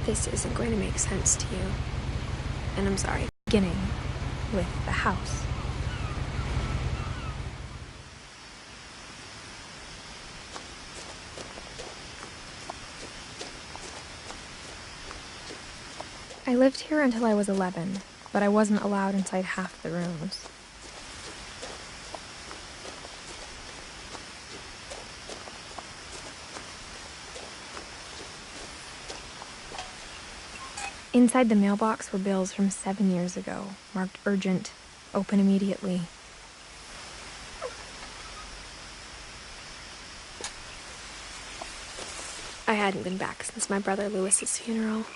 This isn't going to make sense to you, and I'm sorry. Beginning with the house. I lived here until I was 11, but I wasn't allowed inside half the rooms. Inside the mailbox were bills from 7 years ago, marked urgent, open immediately. I hadn't been back since my brother Lewis's funeral.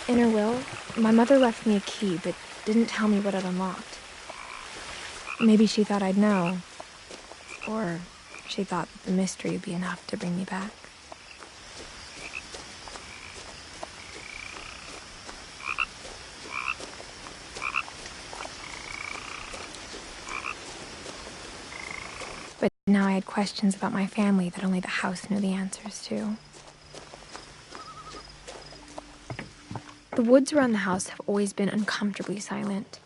In her will, my mother left me a key, but didn't tell me what it unlocked. Maybe she thought I'd know. Or she thought that the mystery would be enough to bring me back. But now I had questions about my family that only the house knew the answers to. The woods around the house have always been uncomfortably silent,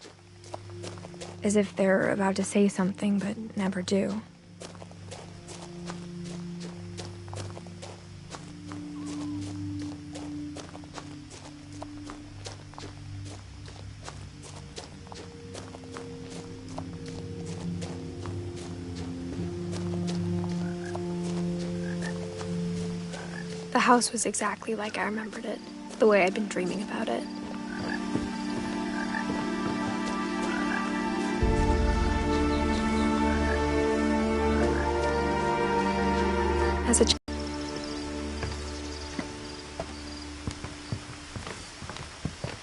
as if they're about to say something but never do. The house was exactly like I remembered it, the way I'd been dreaming about it. As a child,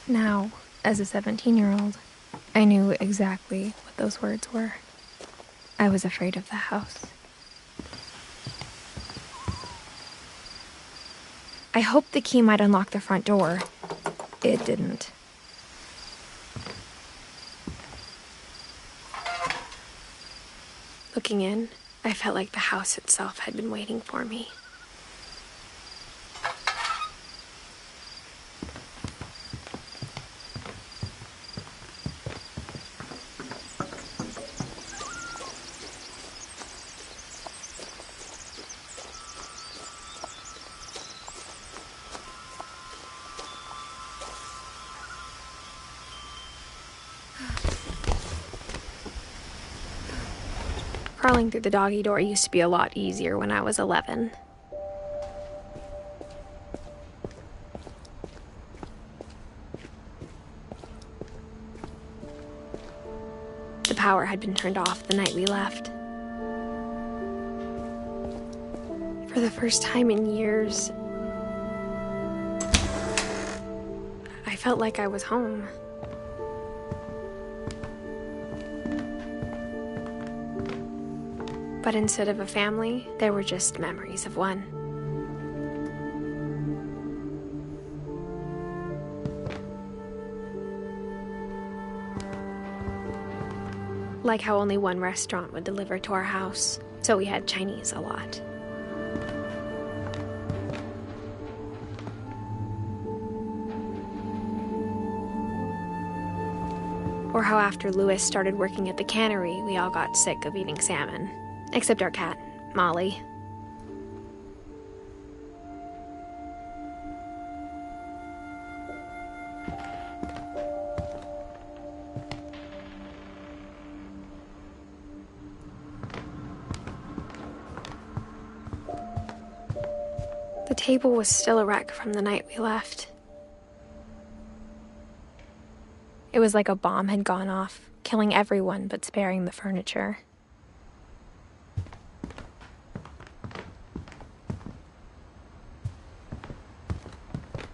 now, as a 17-year-old, I knew exactly what those words were. I was afraid of the house. I hoped the key might unlock the front door. It didn't. looking in, I felt like the house itself had been waiting for me. Crawling through the doggy door used to be a lot easier when I was 11. The power had been turned off the night we left. For the first time in years, I felt like I was home. But instead of a family, there were just memories of one. Like how only one restaurant would deliver to our house, so we had Chinese a lot. Or how after Lewis started working at the cannery, we all got sick of eating salmon. Except our cat, Molly. The table was still a wreck from the night we left. It was like a bomb had gone off, killing everyone but sparing the furniture.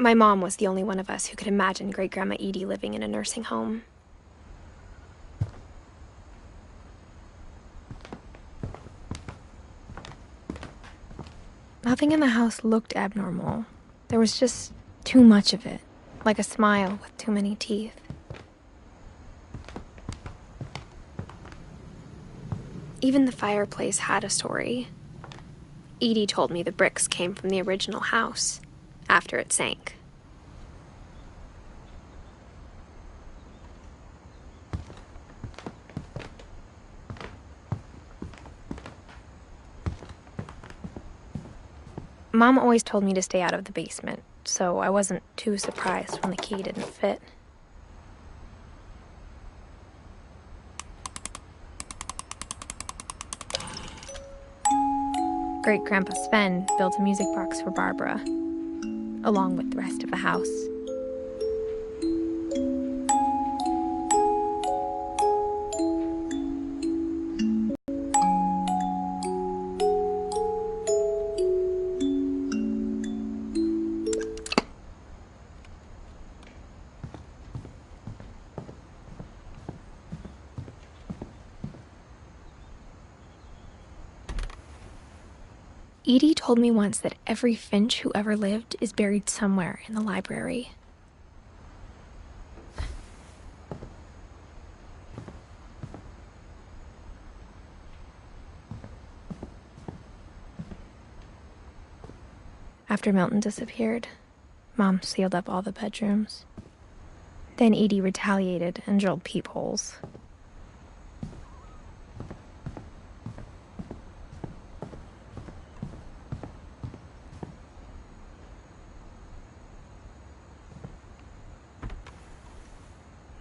My mom was the only one of us who could imagine Great-Grandma Edie living in a nursing home. Nothing in the house looked abnormal. There was just too much of it, like a smile with too many teeth. Even the fireplace had a story. Edie told me the bricks came from the original house, after it sank. Mom always told me to stay out of the basement, so I wasn't too surprised when the key didn't fit. Great-Grandpa Sven built a music box for Barbara, along with the rest of the house. Edie told me once that every Finch who ever lived is buried somewhere in the library. After Milton disappeared, Mom sealed up all the bedrooms. Then Edie retaliated and drilled peepholes.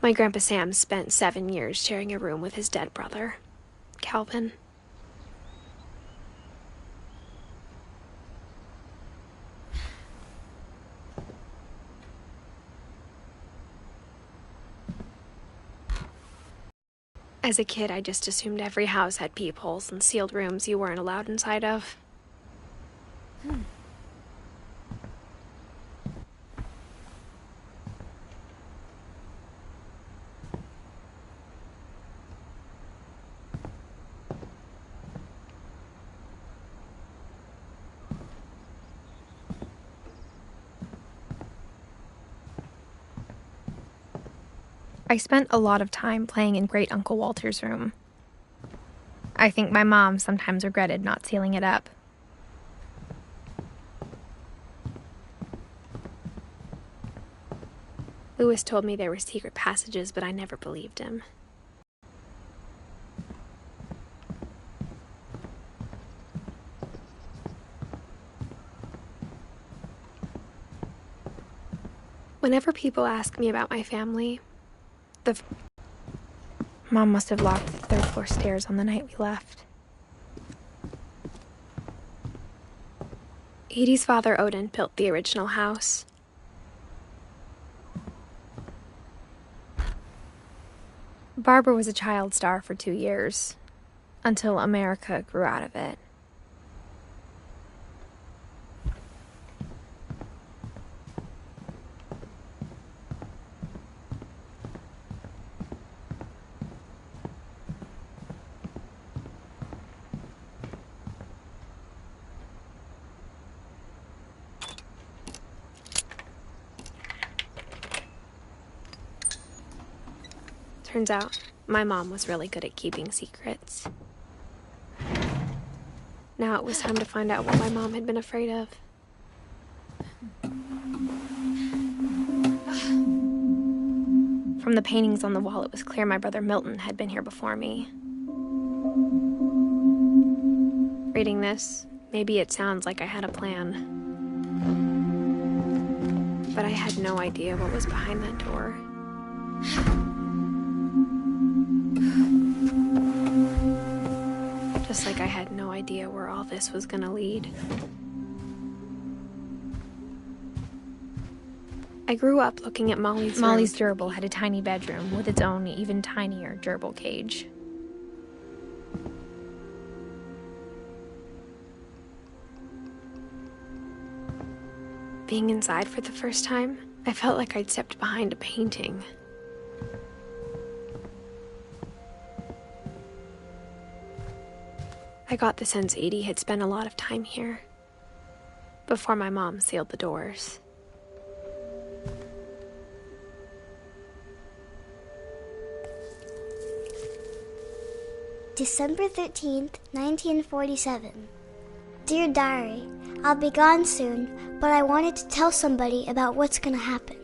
My Grandpa Sam spent 7 years sharing a room with his dead brother, Calvin. As a kid, I just assumed every house had peepholes and sealed rooms you weren't allowed inside of. I spent a lot of time playing in Great Uncle Walter's room. I think my mom sometimes regretted not sealing it up. Louis told me there were secret passages, but I never believed him. Whenever people ask me about my family, Mom must have locked the third-floor stairs on the night we left. Edie's father, Odin, built the original house. Barbara was a child star for 2 years, until America grew out of it. Turns out, my mom was really good at keeping secrets. Now it was time to find out what my mom had been afraid of. From the paintings on the wall, it was clear my brother Milton had been here before me. Reading this, maybe it sounds like I had a plan. But I had no idea what was behind that door. Just like I had no idea where all this was gonna lead. I grew up looking at Molly's room. Molly's gerbil had a tiny bedroom with its own even tinier gerbil cage. Being inside for the first time, I felt like I'd stepped behind a painting. I got the sense Edie had spent a lot of time here, before my mom sealed the doors. December 13th, 1947. Dear Diary, I'll be gone soon, but I wanted to tell somebody about what's gonna happen.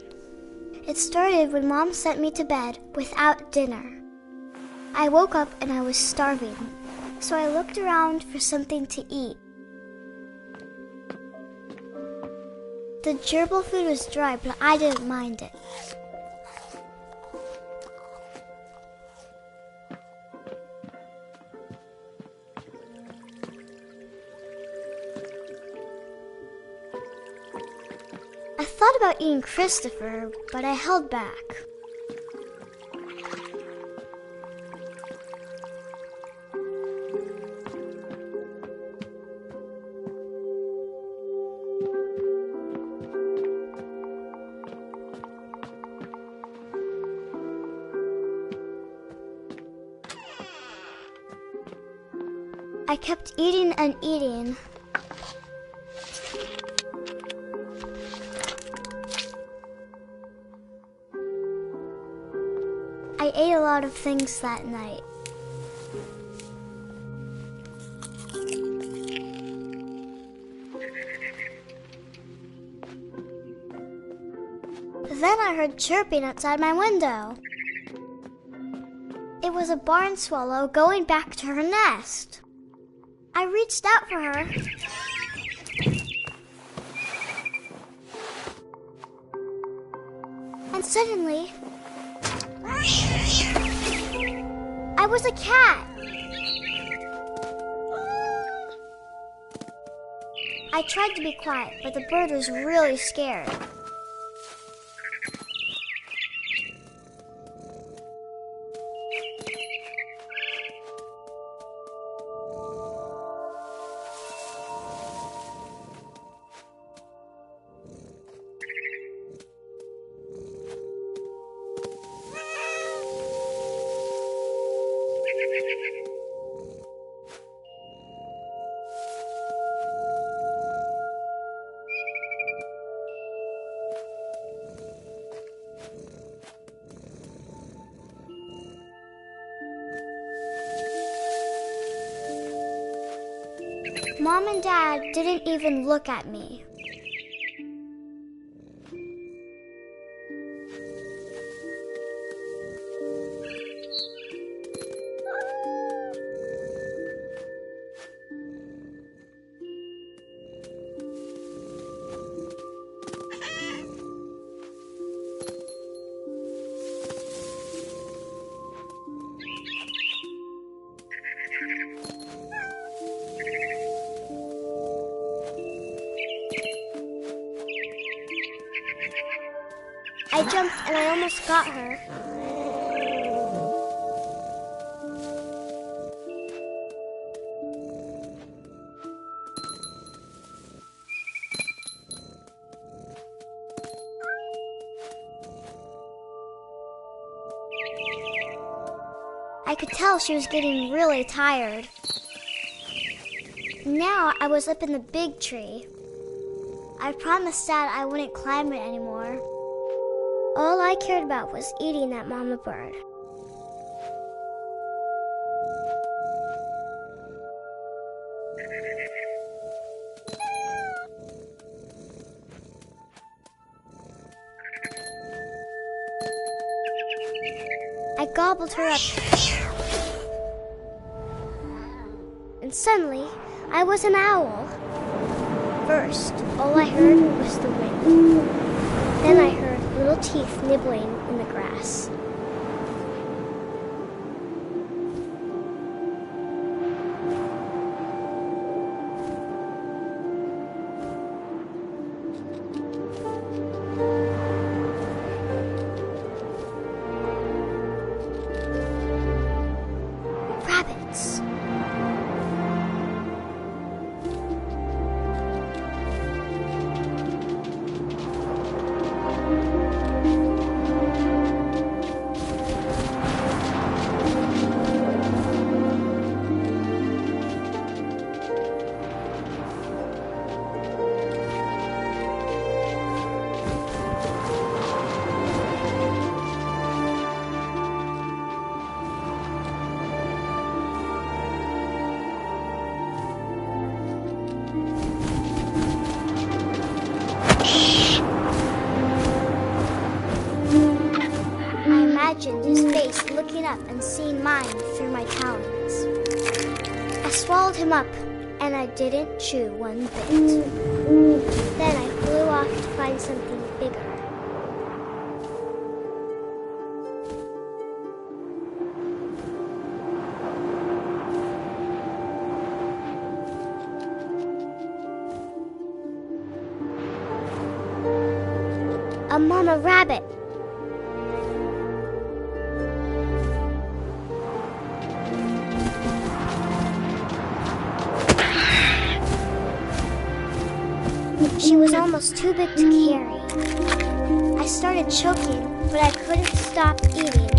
It started when Mom sent me to bed without dinner. I woke up and I was starving, so I looked around for something to eat. The gerbil food was dry, but I didn't mind it. I thought about eating Christopher, but I held back. I kept eating and eating. I ate a lot of things that night. Then I heard chirping outside my window. It was a barn swallow going back to her nest. I reached out for her. And suddenly, I was a cat. I tried to be quiet, but the bird was really scared. Mom and Dad didn't even look at me. I jumped and I almost got her. I could tell she was getting really tired. Now I was up in the big tree. I promised Dad I wouldn't climb it anymore. All I cared about was eating that mama bird. I gobbled her up. And suddenly, I was an owl. First, all I heard was the wind. Then I heard little teeth nibbling in the grass. Rabbits. imagined his face looking up and seeing mine through my talons. I swallowed him up, and I didn't chew one bit. Then I flew off to find something bigger. A mama rabbit. She was almost too big to carry. I started choking, but I couldn't stop eating.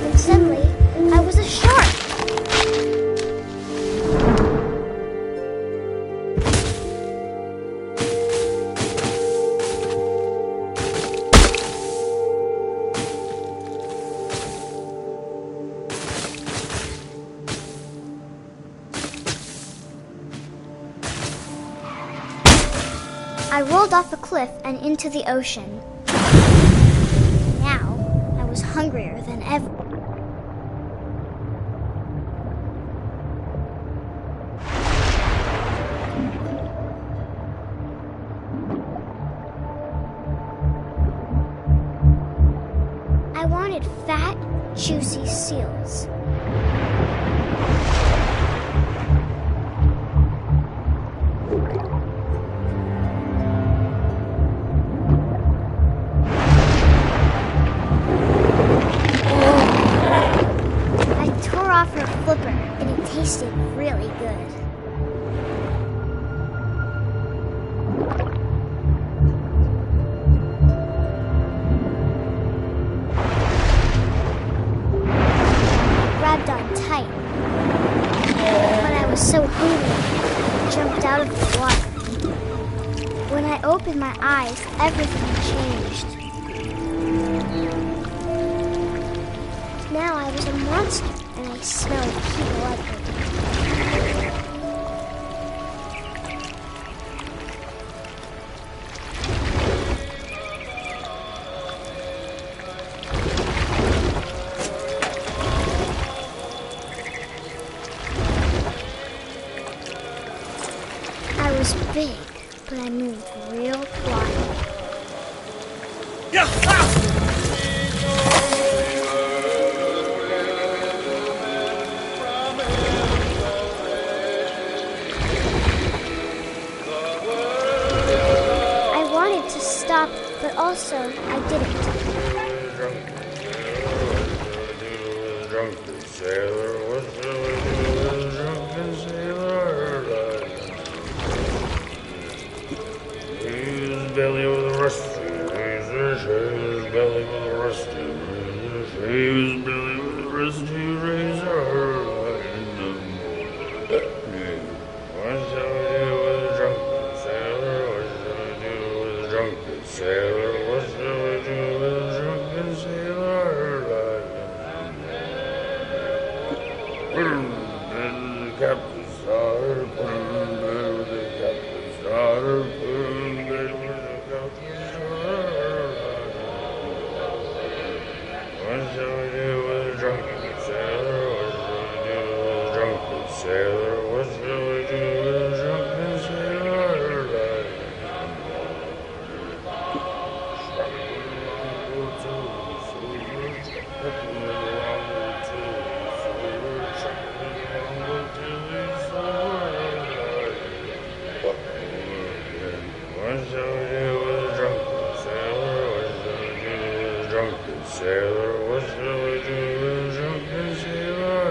And suddenly, I was a shark. I rolled off a cliff and into the ocean. Now, I was hungrier than ever. I wanted fat, juicy seals. And it tasted really good. Grabbed on tight, but I was so hungry, I jumped out of the water. When I opened my eyes, everything changed. Now I was a monster. And I smelled people everywhere. I was big, but I moved real quiet. Stop, but also I didn't. Drunken sailor, what shall I do with a drunken sailor? His belly with a rusty razor, shave his belly with a rusty razor, shave his belly with a rusty razor. What shall I do with a drunken sailor? What shall I do with a drunken sailor? What shall I do with a drunken sailor? Put him in bed with the captain's daughter. Put him in bed with the captain's daughter. Put him in bed with the captain's daughter. What shall I do with a drunken sailor? What shall I do with a drunken sailor? What shall I do with a drunken sailor? What shall I do with a drunken sailor? What shall I do with a drunken sailor? What shall I do with a drunken sailor?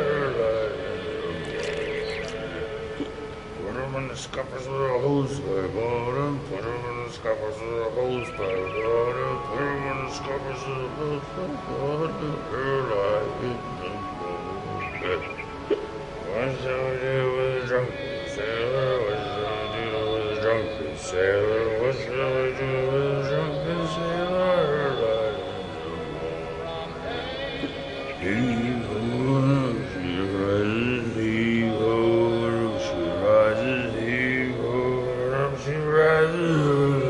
Put him in the scuppers with a hose pipe on him. Put him in the scuppers with a hose pipe on him. Put him in the scuppers with a hose pipe on him. What shall I do with a drunken sailor? What shall I do with a drunken sailor? What shall I do with a drunken sailor? Heave-ho, she rises, heave-ho, she rises, heave-ho, up she rises,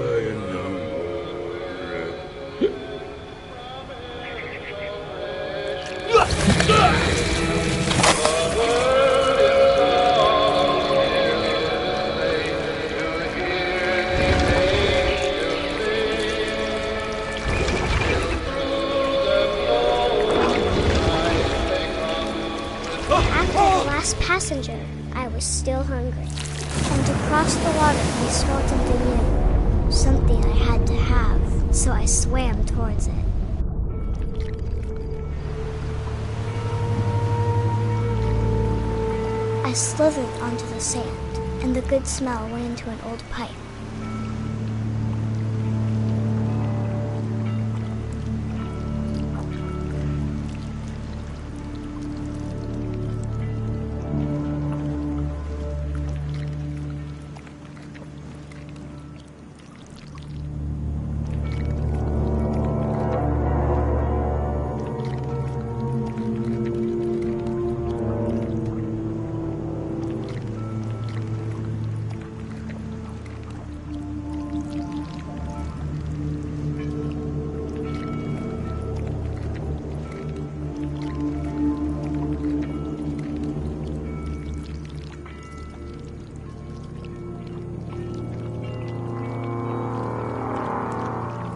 like no more. After the last passenger, I was still hungry. And to cross the water, I smelled something new. Something I had to have, so I swam towards it. I slithered onto the sand, and the good smell went into an old pipe.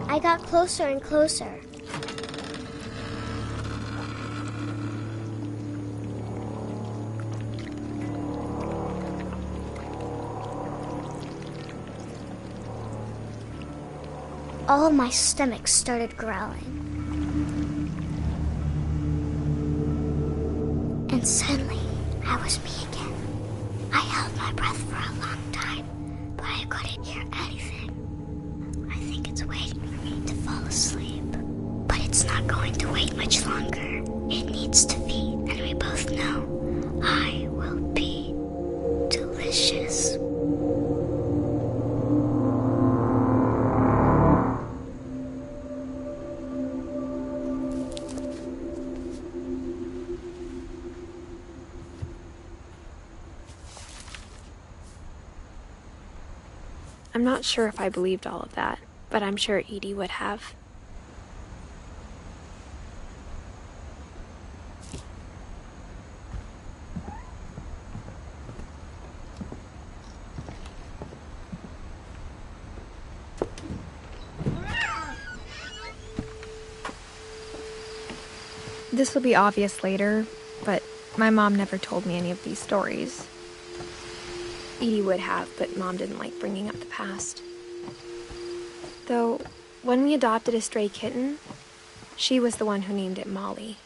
I got closer and closer. All of my stomach started growling. And suddenly, I was me again. I held my breath for a long time, but I couldn't hear anything. I think it's waiting for me to fall asleep. But it's not going to wait much longer. It needs to feed, and we both know I will be delicious. I'm not sure if I believed all of that, but I'm sure Edie would have. This will be obvious later, but my mom never told me any of these stories. Edie would have, but Mom didn't like bringing up the past. Though, when we adopted a stray kitten, she was the one who named it Molly.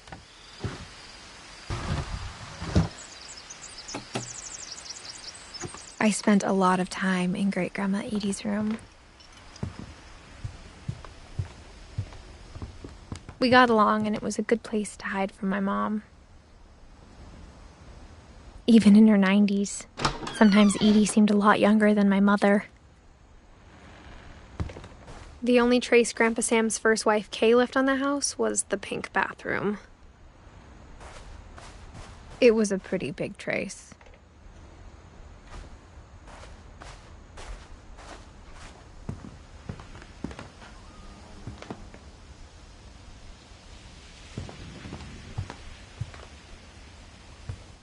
I spent a lot of time in Great-Grandma Edie's room. We got along, and it was a good place to hide from my mom. Even in her 90s, sometimes Edie seemed a lot younger than my mother. The only trace Grandpa Sam's first wife, Kay, left on the house was the pink bathroom. It was a pretty big trace.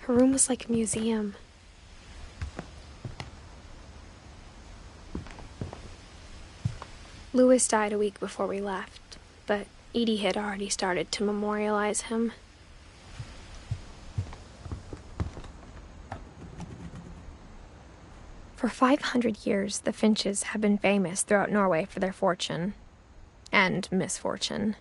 Her room was like a museum. Louis died a week before we left, but Edie had already started to memorialize him. For 500 years, the Finches have been famous throughout Norway for their fortune and misfortune.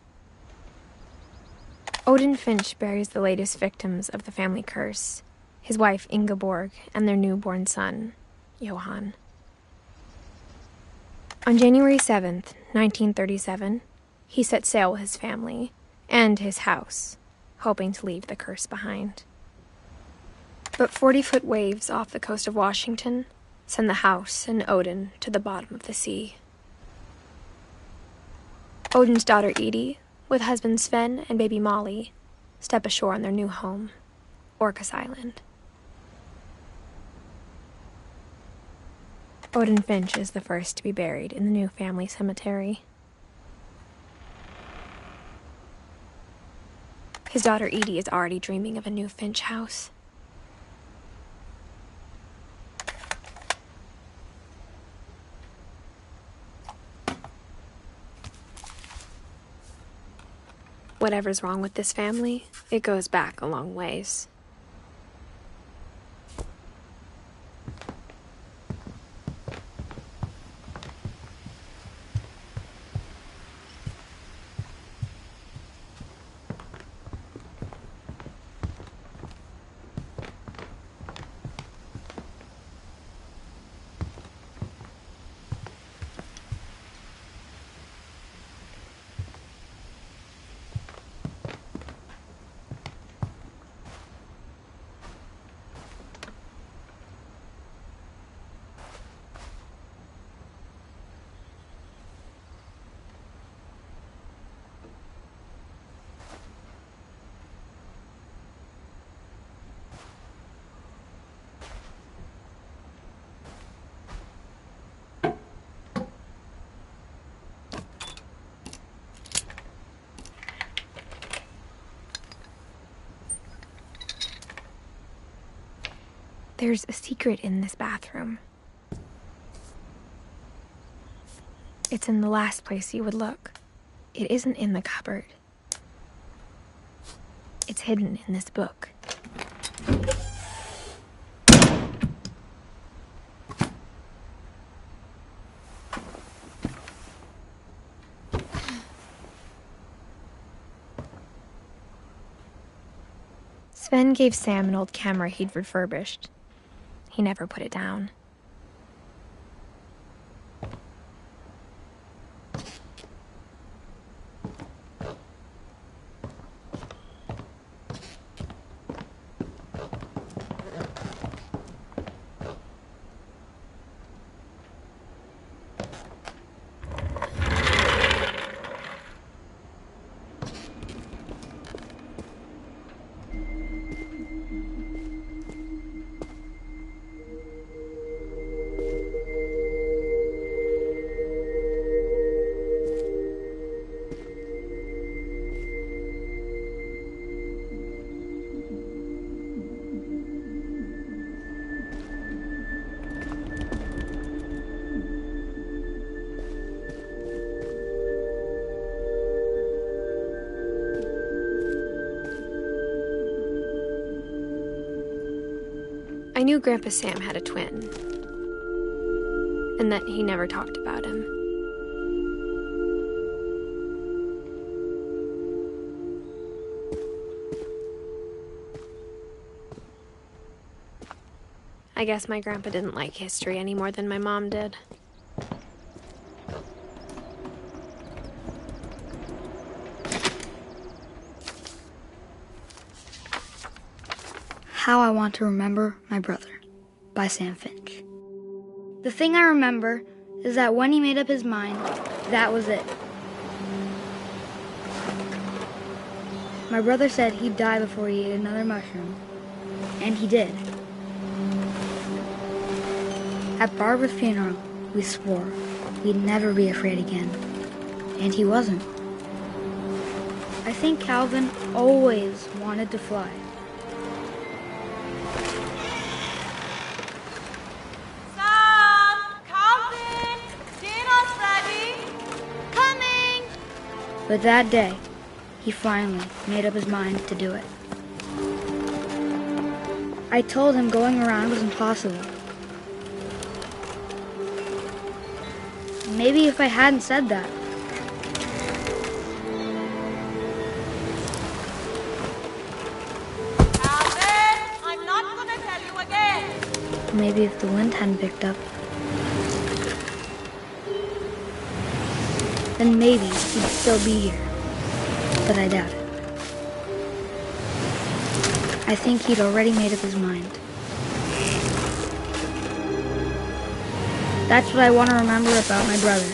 Odin Finch buries the latest victims of the family curse, his wife Ingeborg and their newborn son, Johan. On January 7th, 1937, he set sail with his family and his house, hoping to leave the curse behind. But 40-foot waves off the coast of Washington send the house and Odin to the bottom of the sea. Odin's daughter Edie, with husband Sven and baby Molly, step ashore on their new home, Orcas Island. Odin Finch is the first to be buried in the new family cemetery. His daughter Edie is already dreaming of a new Finch house. Whatever's wrong with this family, it goes back a long ways. There's a secret in this bathroom. It's in the last place you would look. It isn't in the cupboard. It's hidden in this book. Sven gave Sam an old camera he'd refurbished. He never put it down. I knew Grandpa Sam had a twin, and that he never talked about him. I guess my grandpa didn't like history any more than my mom did. How I Want to Remember My Brother by Sam Finch. The thing I remember is that when he made up his mind, that was it. My brother said he'd die before he ate another mushroom, and he did. At Barbara's funeral, we swore we'd never be afraid again, and he wasn't. I think Calvin always wanted to fly. But that day, he finally made up his mind to do it. I told him going around was impossible. Maybe if I hadn't said that, Alvin, I'm not gonna tell you again. maybe if the wind hadn't picked up, then maybe he'd still be here. But I doubt it. I think he'd already made up his mind. That's what I want to remember about my brother.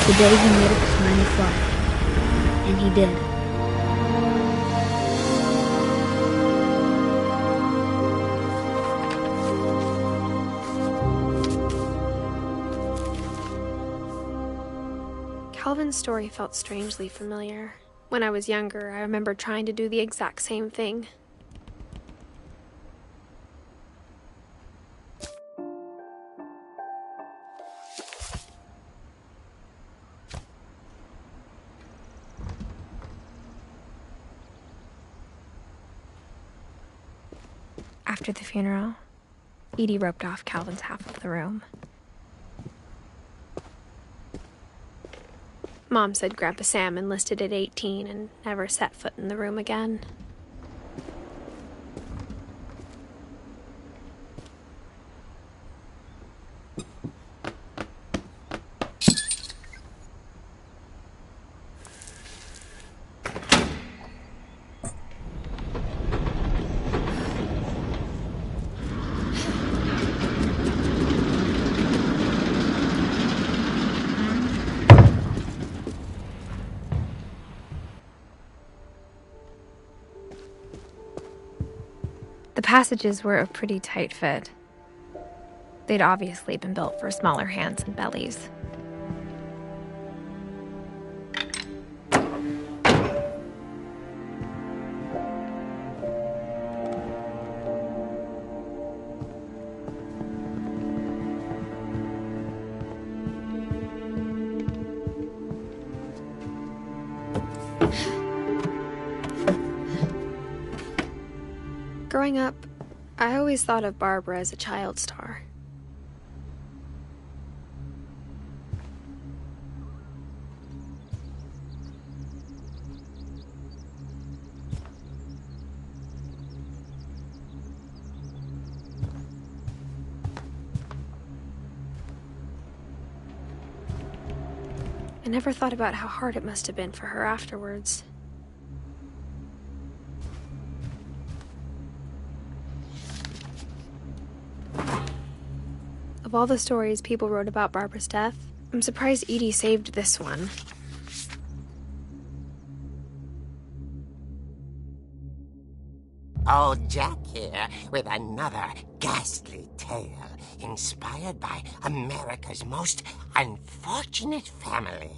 The day he made up his mind to fly. And he did. Calvin's story felt strangely familiar. When I was younger, I remember trying to do the exact same thing. After the funeral, Edie roped off Calvin's half of the room. Mom said Grandpa Sam enlisted at 18 and never set foot in the room again. The passages were a pretty tight fit. They'd obviously been built for smaller hands and bellies. Growing up, I always thought of Barbara as a child star. I never thought about how hard it must have been for her afterwards. Of all the stories people wrote about Barbara's death, I'm surprised Edie saved this one. Old Jack here with another ghastly tale inspired by America's most unfortunate family.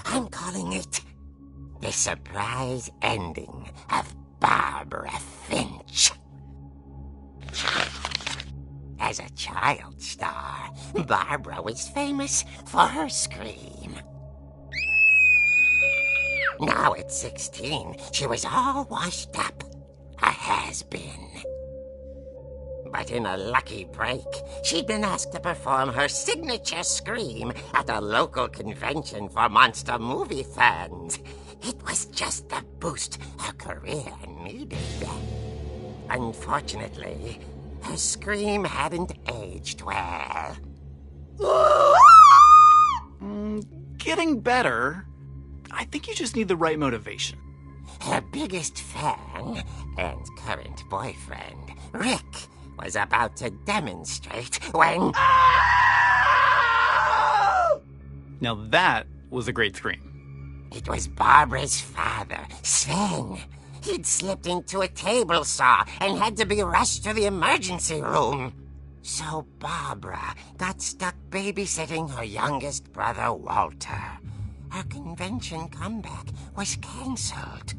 I'm calling it The Surprise Ending of Barbara Finch. As a child star, Barbara was famous for her scream. Now at 16, she was all washed up, a has-been. But in a lucky break, she'd been asked to perform her signature scream at a local convention for monster movie fans. It was just the boost her career needed. Unfortunately, her scream hadn't aged well. Getting better. I think you just need the right motivation. Her biggest fan and current boyfriend, Rick, was about to demonstrate when... Now that was a great scream. It was Barbara's father, Sven. He'd slipped into a table saw and had to be rushed to the emergency room. So Barbara got stuck babysitting her youngest brother, Walter. Her convention comeback was cancelled.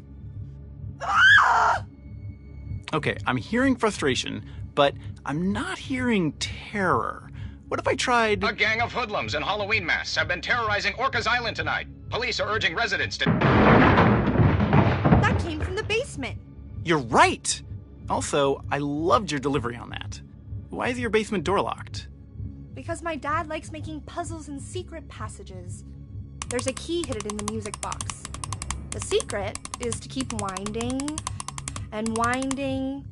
Okay, I'm hearing frustration, but I'm not hearing terror. What if I tried... A gang of hoodlums in Halloween masks have been terrorizing Orcas Island tonight. Police are urging residents to... That came from the basement. You're right! Also, I loved your delivery on that. Why is your basement door locked? Because my dad likes making puzzles and secret passages. There's a key hidden in the music box. The secret is to keep winding and winding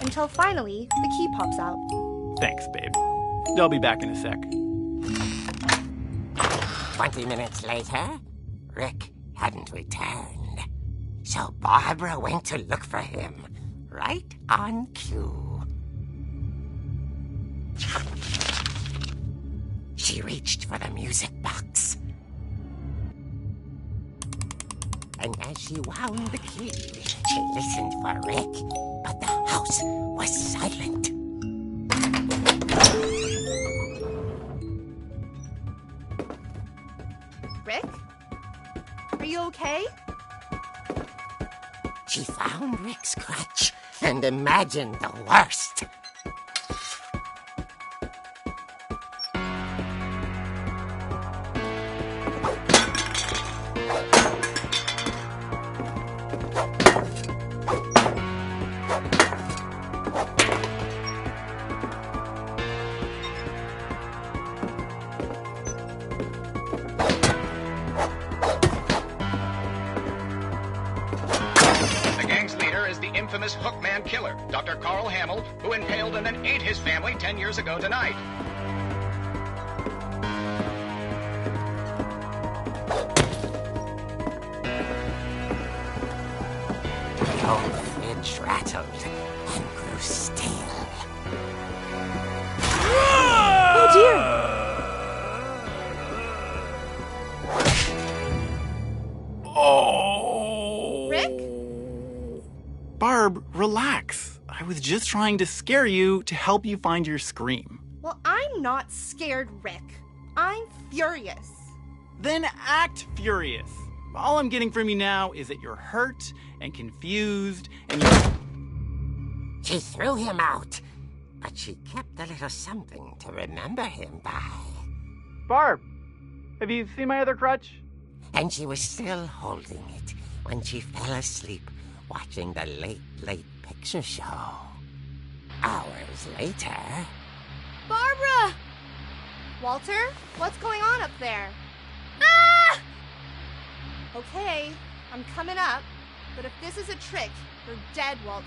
until finally the key pops out. Thanks, babe. I'll be back in a sec. 20 minutes later, Rick hadn't returned. So Barbara went to look for him, right on cue. She reached for the music box. And as she wound the key, she listened for Rick, but the house was silent. Rick? Are you okay? She found Rick's crutch and imagined the worst. Infamous Hookman killer, Dr. Carl Hamill, who impaled and then ate his family 10 years ago tonight. The old fridge rattled and grew still. Oh dear! Oh! Rick? Barb, relax. I was just trying to scare you to help you find your scream. Well, I'm not scared, Rick. I'm furious. Then act furious. All I'm getting from you now is that you're hurt and confused and you... She threw him out, but she kept a little something to remember him by. Barb, have you seen my other crutch? And she was still holding it when she fell asleep watching the late picture show. Hours later... Barbara! Walter, what's going on up there? Ah! Okay, I'm coming up, but if this is a trick, you're dead, Walter.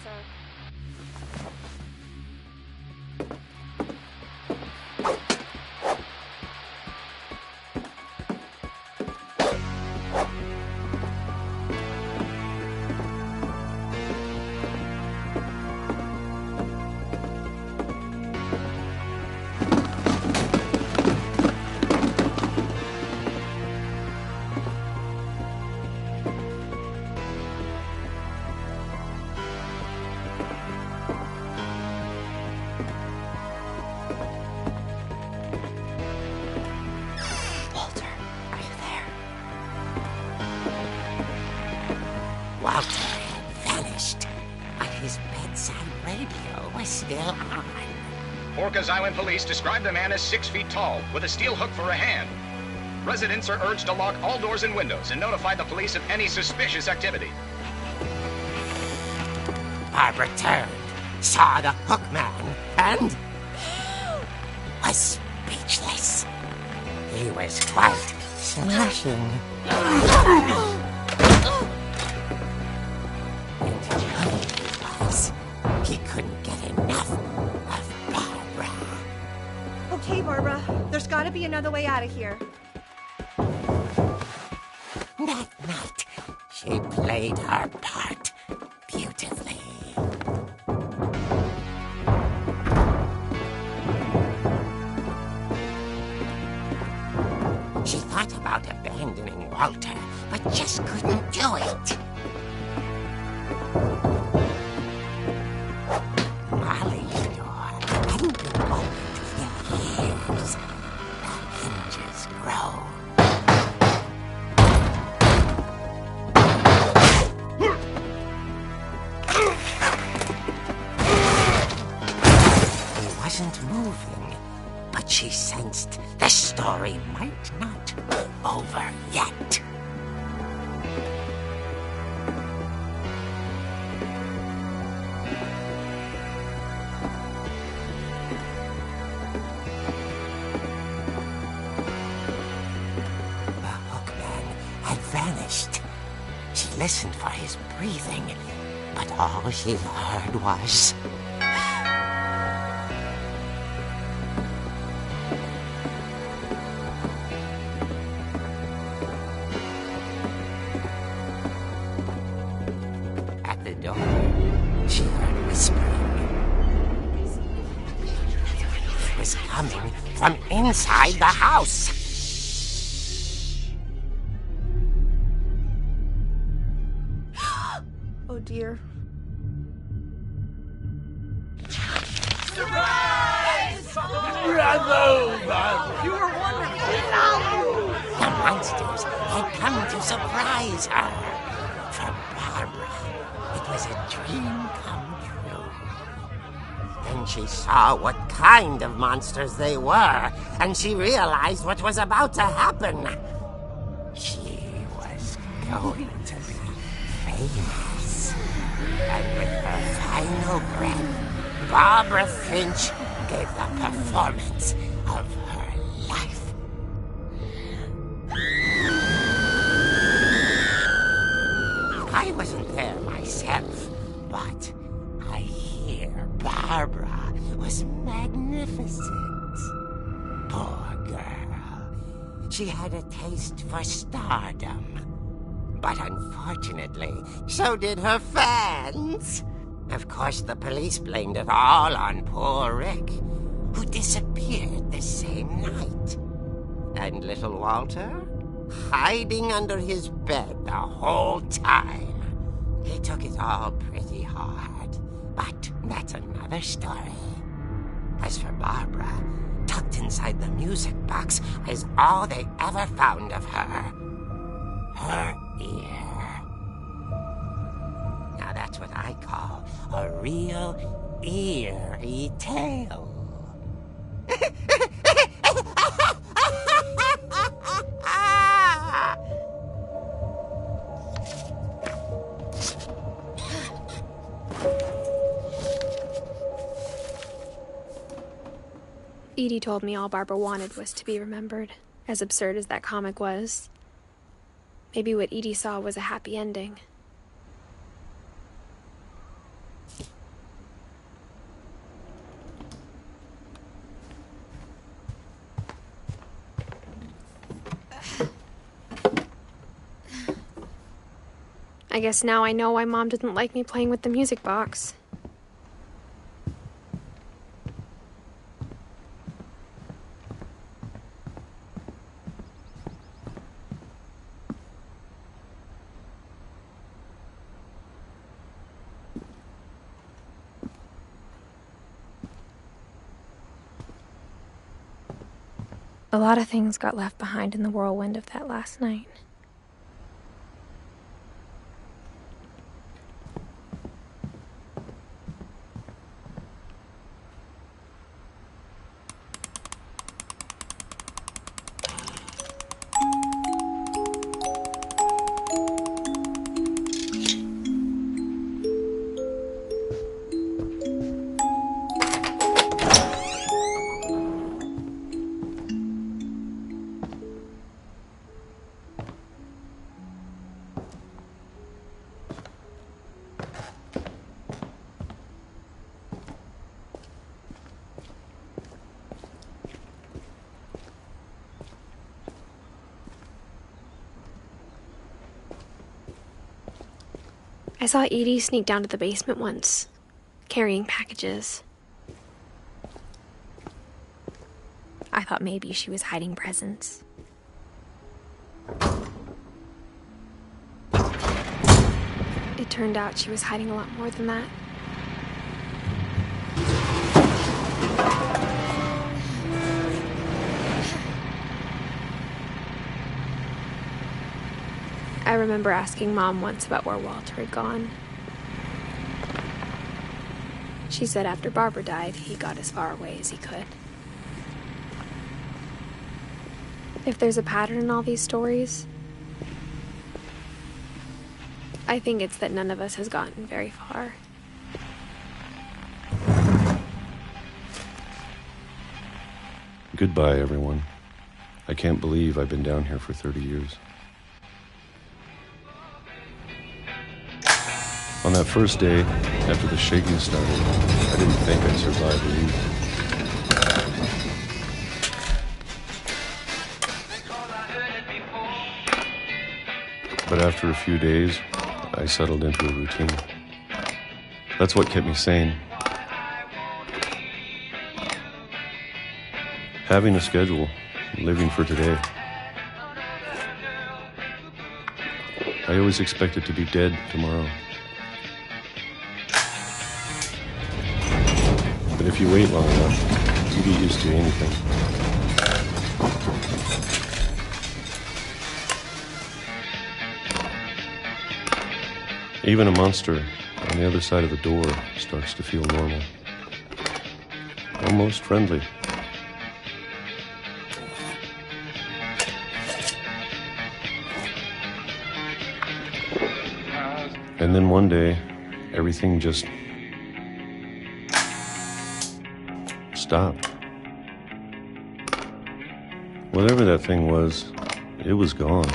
Walter had vanished, but his bedside radio was still on. Orcas Island police describe the man as 6 feet tall, with a steel hook for a hand. Residents are urged to lock all doors and windows and notify the police of any suspicious activity. Barbara turned, saw the hook man, and was speechless. He was quite smashing. He couldn't get enough of Barbara. Okay, Barbara, there's gotta be another way out of here. That night, she played her part beautifully. She thought about abandoning Walter, but just couldn't do it. Molly's door hadn't been opened in years. The hinges groaned. He wasn't moving, but she sensed the story might not be over yet. Vanished. She listened for his breathing, but all she heard was... At the door, she heard whispering. It was coming from inside the house. Oh dear. Surprise! Bravo, Bob! You were wonderful! The monsters had come to surprise her. For Barbara, it was a dream come true. Then she saw what kind of monsters they were, and she realized what was about to happen. She was going to be famous. And with her final breath, Barbara Flinch gave the performance of her life. I wasn't there myself, but I hear Barbara was magnificent. Poor girl. She had a taste for stardom. But unfortunately, so did her fans. Of course, the police blamed it all on poor Rick, who disappeared the same night. And little Walter, hiding under his bed the whole time. He took it all pretty hard, but that's another story. As for Barbara, inside the music box is all they ever found of her. Her ear. Now that's what I call a real eerie tale. Edie told me all Barbara wanted was to be remembered, as absurd as that comic was. Maybe what Edie saw was a happy ending. I guess now I know why Mom didn't like me playing with the music box. A lot of things got left behind in the whirlwind of that last night. I saw Edie sneak down to the basement once, carrying packages. I thought maybe she was hiding presents. It turned out she was hiding a lot more than that. I remember asking Mom once about where Walter had gone. She said after Barbara died, he got as far away as he could. If there's a pattern in all these stories, I think it's that none of us has gotten very far. Goodbye, everyone. I can't believe I've been down here for 30 years. On that first day, after the shaking started, I didn't think I'd survive a week. But after a few days, I settled into a routine. That's what kept me sane. Having a schedule, living for today. I always expected to be dead tomorrow. But if you wait long enough, you get used to anything. Even a monster on the other side of the door starts to feel normal. Almost friendly. And then one day, everything just stopped. Whatever that thing was, it was gone.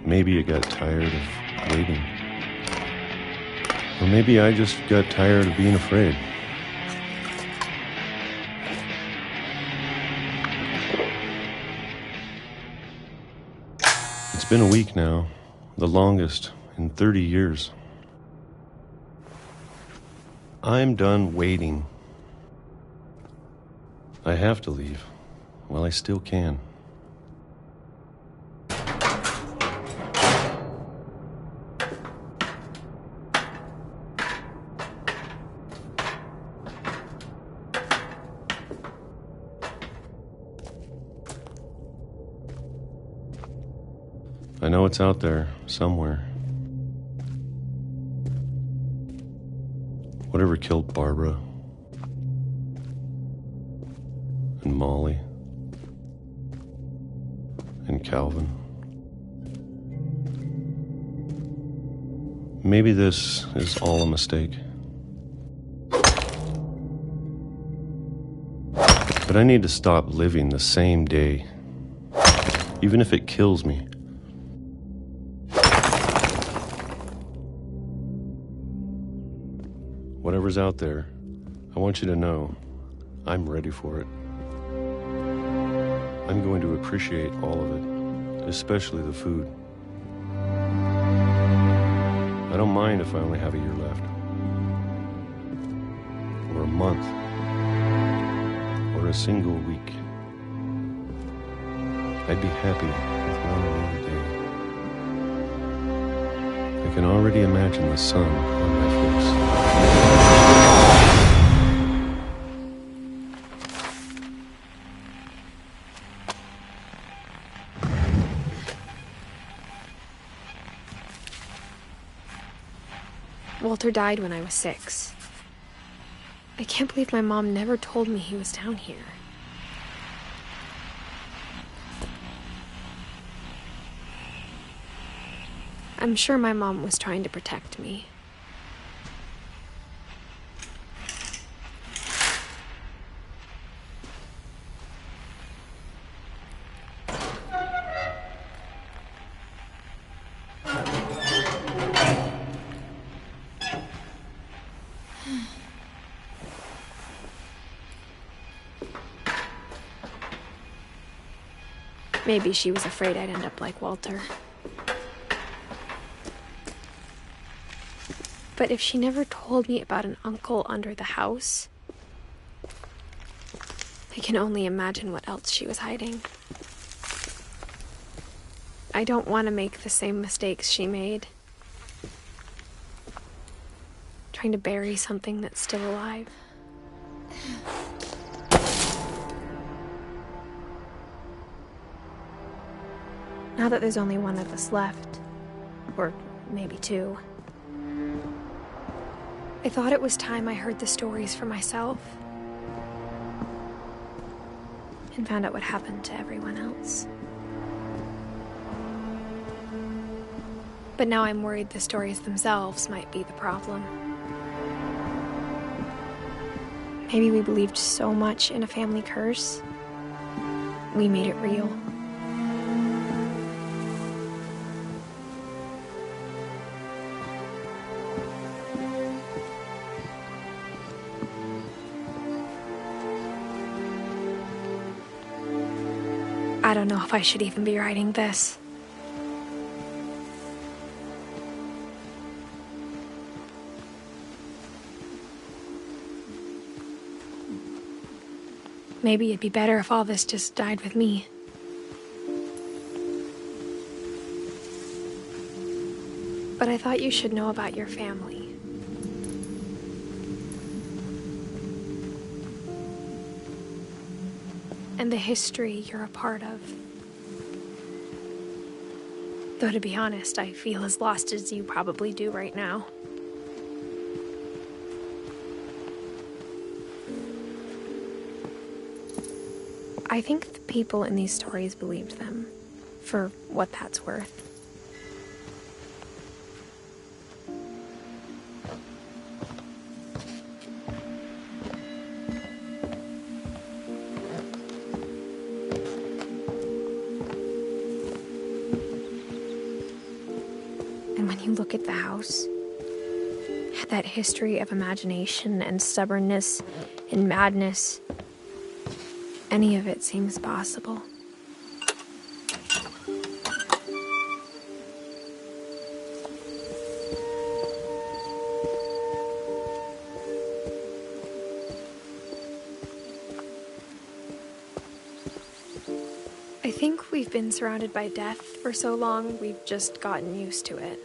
Maybe it got tired of waiting. Or maybe I just got tired of being afraid. It's been a week now, the longest in 30 years. I'm done waiting. I have to leave while I still can. I know it's out there, somewhere. Whatever killed Barbara and Molly and Calvin. Maybe this is all a mistake. But I need to stop living the same day, even if it kills me. Whatever's out there, I want you to know I'm ready for it. I'm going to appreciate all of it, especially the food. I don't mind if I only have a year left, or a month, or a single week. I'd be happy with one more day. I can already imagine the sun on my face. Walter died when I was 6. I can't believe my mom never told me he was down here. I'm sure my mom was trying to protect me. Maybe she was afraid I'd end up like Walter. But if she never told me about an uncle under the house, I can only imagine what else she was hiding. I don't want to make the same mistakes she made. Trying to bury something that's still alive. Now that there's only one of us left, or maybe 2, I thought it was time I heard the stories for myself and found out what happened to everyone else. But now I'm worried the stories themselves might be the problem. Maybe we believed so much in a family curse, we made it real. I don't know if I should even be writing this. Maybe it'd be better if all this just died with me. But I thought you should know about your family. And the history you're a part of. Though to be honest, I feel as lost as you probably do right now. I think the people in these stories believed them, for what that's worth. And when you look at the house, that history of imagination and stubbornness and madness, any of it seems possible. I think we've been surrounded by death for so long, we've just gotten used to it.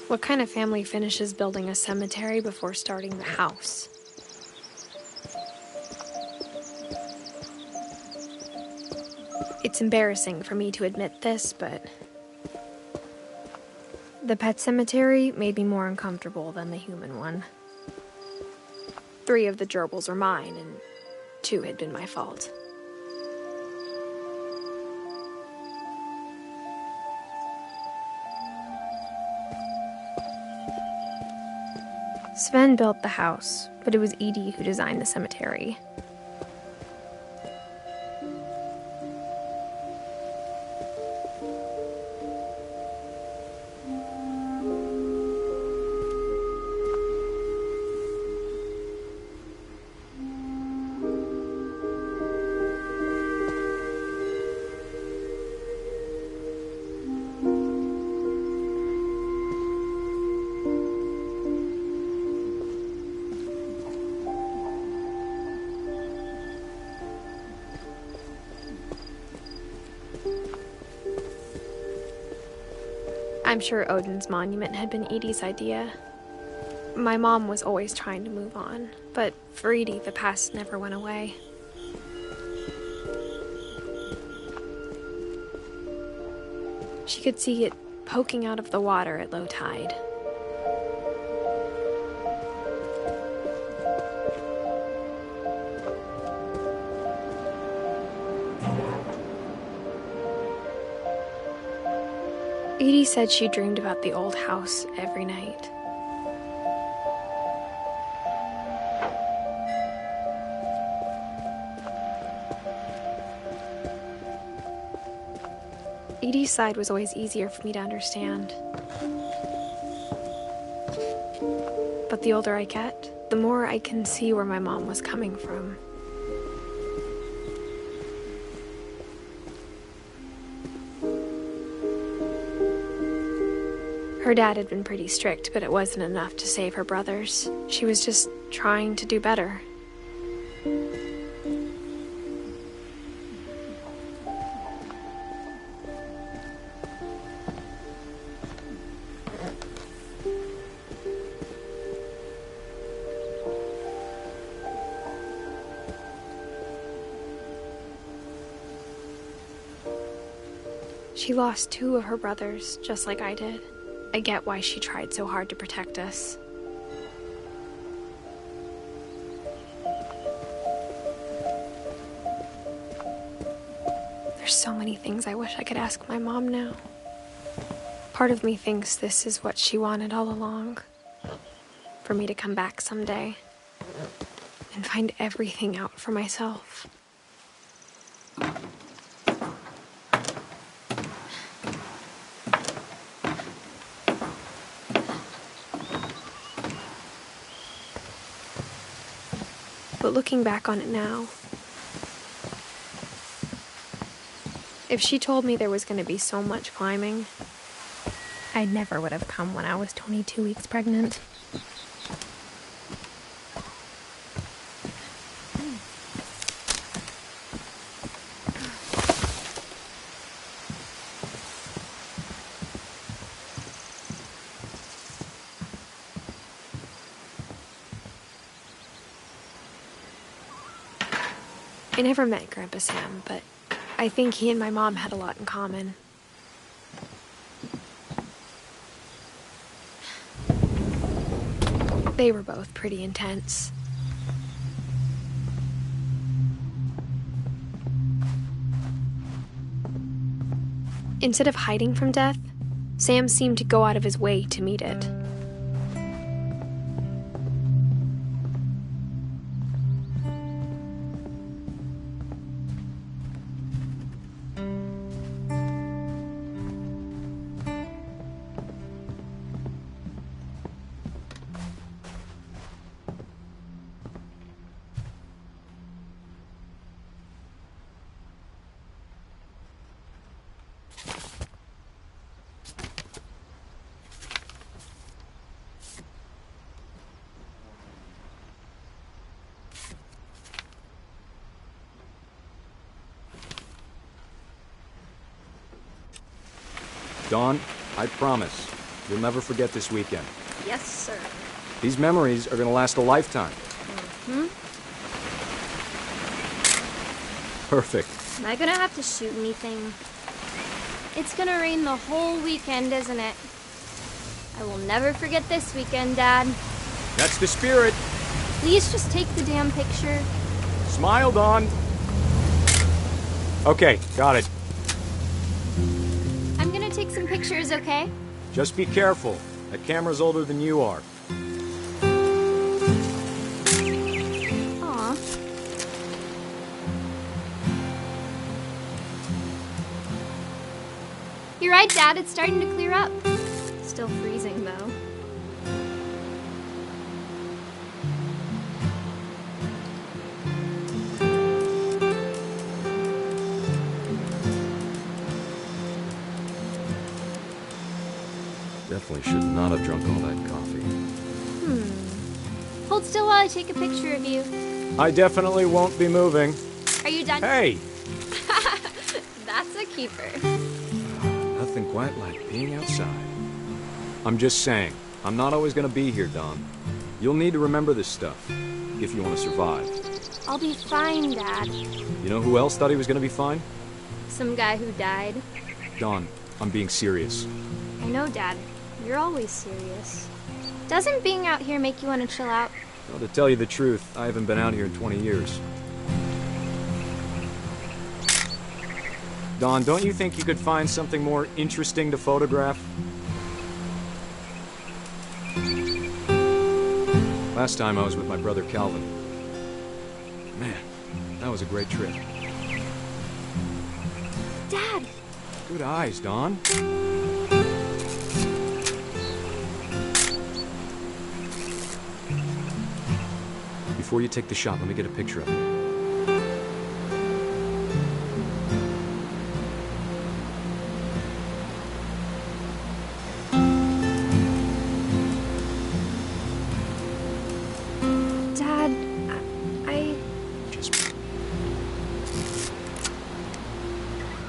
What kind of family finishes building a cemetery before starting the house? It's embarrassing for me to admit this, but the pet cemetery made me more uncomfortable than the human one. 3 of the gerbils are mine, and 2 had been my fault. Sven built the house, but it was Edie who designed the cemetery. I'm sure Odin's monument had been Edie's idea. My mom was always trying to move on, but for Edie, the past never went away. She could see it poking out of the water at low tide. Edie said she dreamed about the old house every night. Edie's side was always easier for me to understand. But the older I get, the more I can see where my mom was coming from. Her dad had been pretty strict, but it wasn't enough to save her brothers. She was just trying to do better. She lost 2 of her brothers, just like I did. I get why she tried so hard to protect us. There's so many things I wish I could ask my mom now. Part of me thinks this is what she wanted all along. For me to come back someday and find everything out for myself. But looking back on it now, if she told me there was going to be so much climbing, I never would have come when I was 22 weeks pregnant. I never met Grandpa Sam, but I think he and my mom had a lot in common. They were both pretty intense. Instead of hiding from death, Sam seemed to go out of his way to meet it. Dawn, I promise, you'll never forget this weekend. Yes, sir. These memories are gonna last a lifetime. Mm-hmm. Perfect. Am I gonna have to shoot anything? It's gonna rain the whole weekend, isn't it? I will never forget this weekend, Dad. That's the spirit. Please just take the damn picture. Smile, Dawn. Okay, got it. I'm gonna take some pictures, okay? Just be careful. That camera's older than you are. Aw. You're right, Dad. It's starting to clear up. Still freezing, though. Definitely should not have drunk all that coffee. Hold still while I take a picture of you. I definitely won't be moving. Are you done? Hey! That's a keeper. Nothing quite like being outside. I'm just saying, I'm not always gonna be here, Dawn. You'll need to remember this stuff, if you want to survive. I'll be fine, Dad. You know who else thought he was gonna be fine? Some guy who died. Dawn, I'm being serious. I know, Dad. You're always serious. Doesn't being out here make you want to chill out? Well, to tell you the truth, I haven't been out here in 20 years. Dawn, don't you think you could find something more interesting to photograph? Last time I was with my brother Calvin. Man, that was a great trip. Dad! Good eyes, Dawn. Before you take the shot, let me get a picture of you. Dad, I... Just...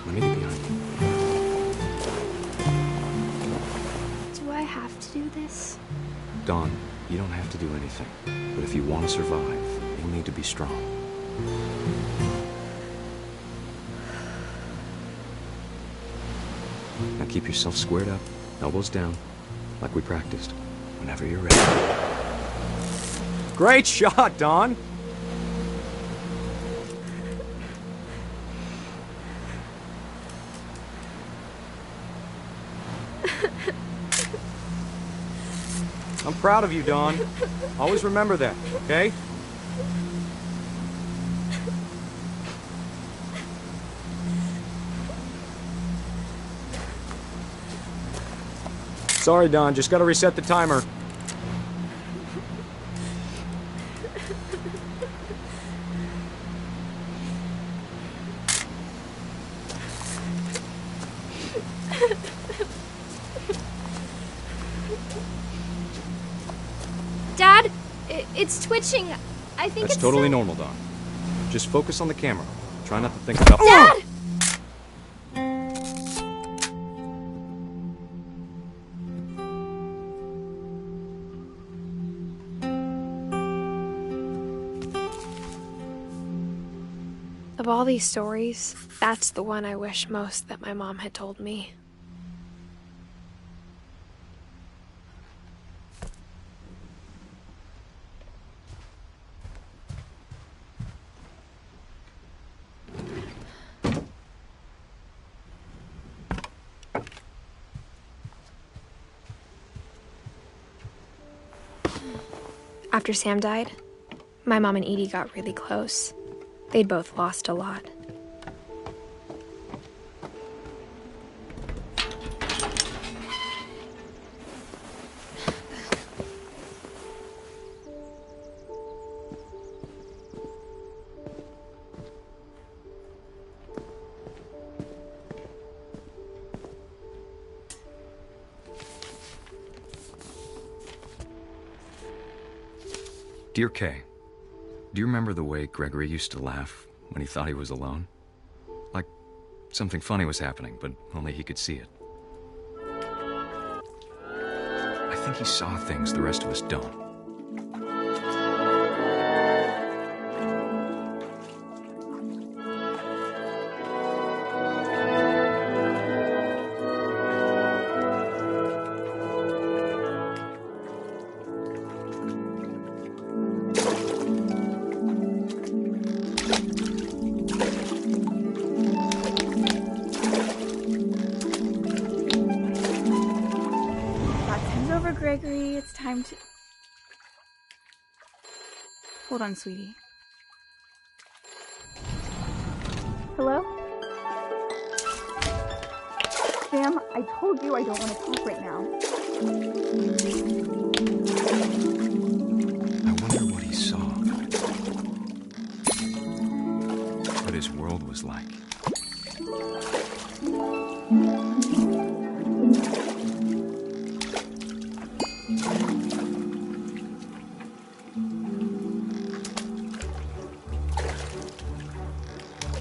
Let me get behind you. Do I have to do this? Dawn, you don't have to do anything. But if you want to survive, you'll need to be strong. Now keep yourself squared up, elbows down, like we practiced, whenever you're ready. Great shot, Dawn! I'm proud of you, Dawn. Always remember that, okay? Sorry, Dawn. Just gotta reset the timer. Dad, it's twitching. I think That's it's totally normal, Dawn. Just focus on the camera. Try not to think about... Dad! Of all these stories, that's the one I wish most that my mom had told me. After Sam died, my mom and Edie got really close. They'd both lost a lot. Dear Kay, do you remember the way Gregory used to laugh when he thought he was alone? Like something funny was happening, but only he could see it. I think he saw things the rest of us don't. Hold on, sweetie. Hello? Sam, I told you I don't want to talk right now. I wonder what he saw. What his world was like.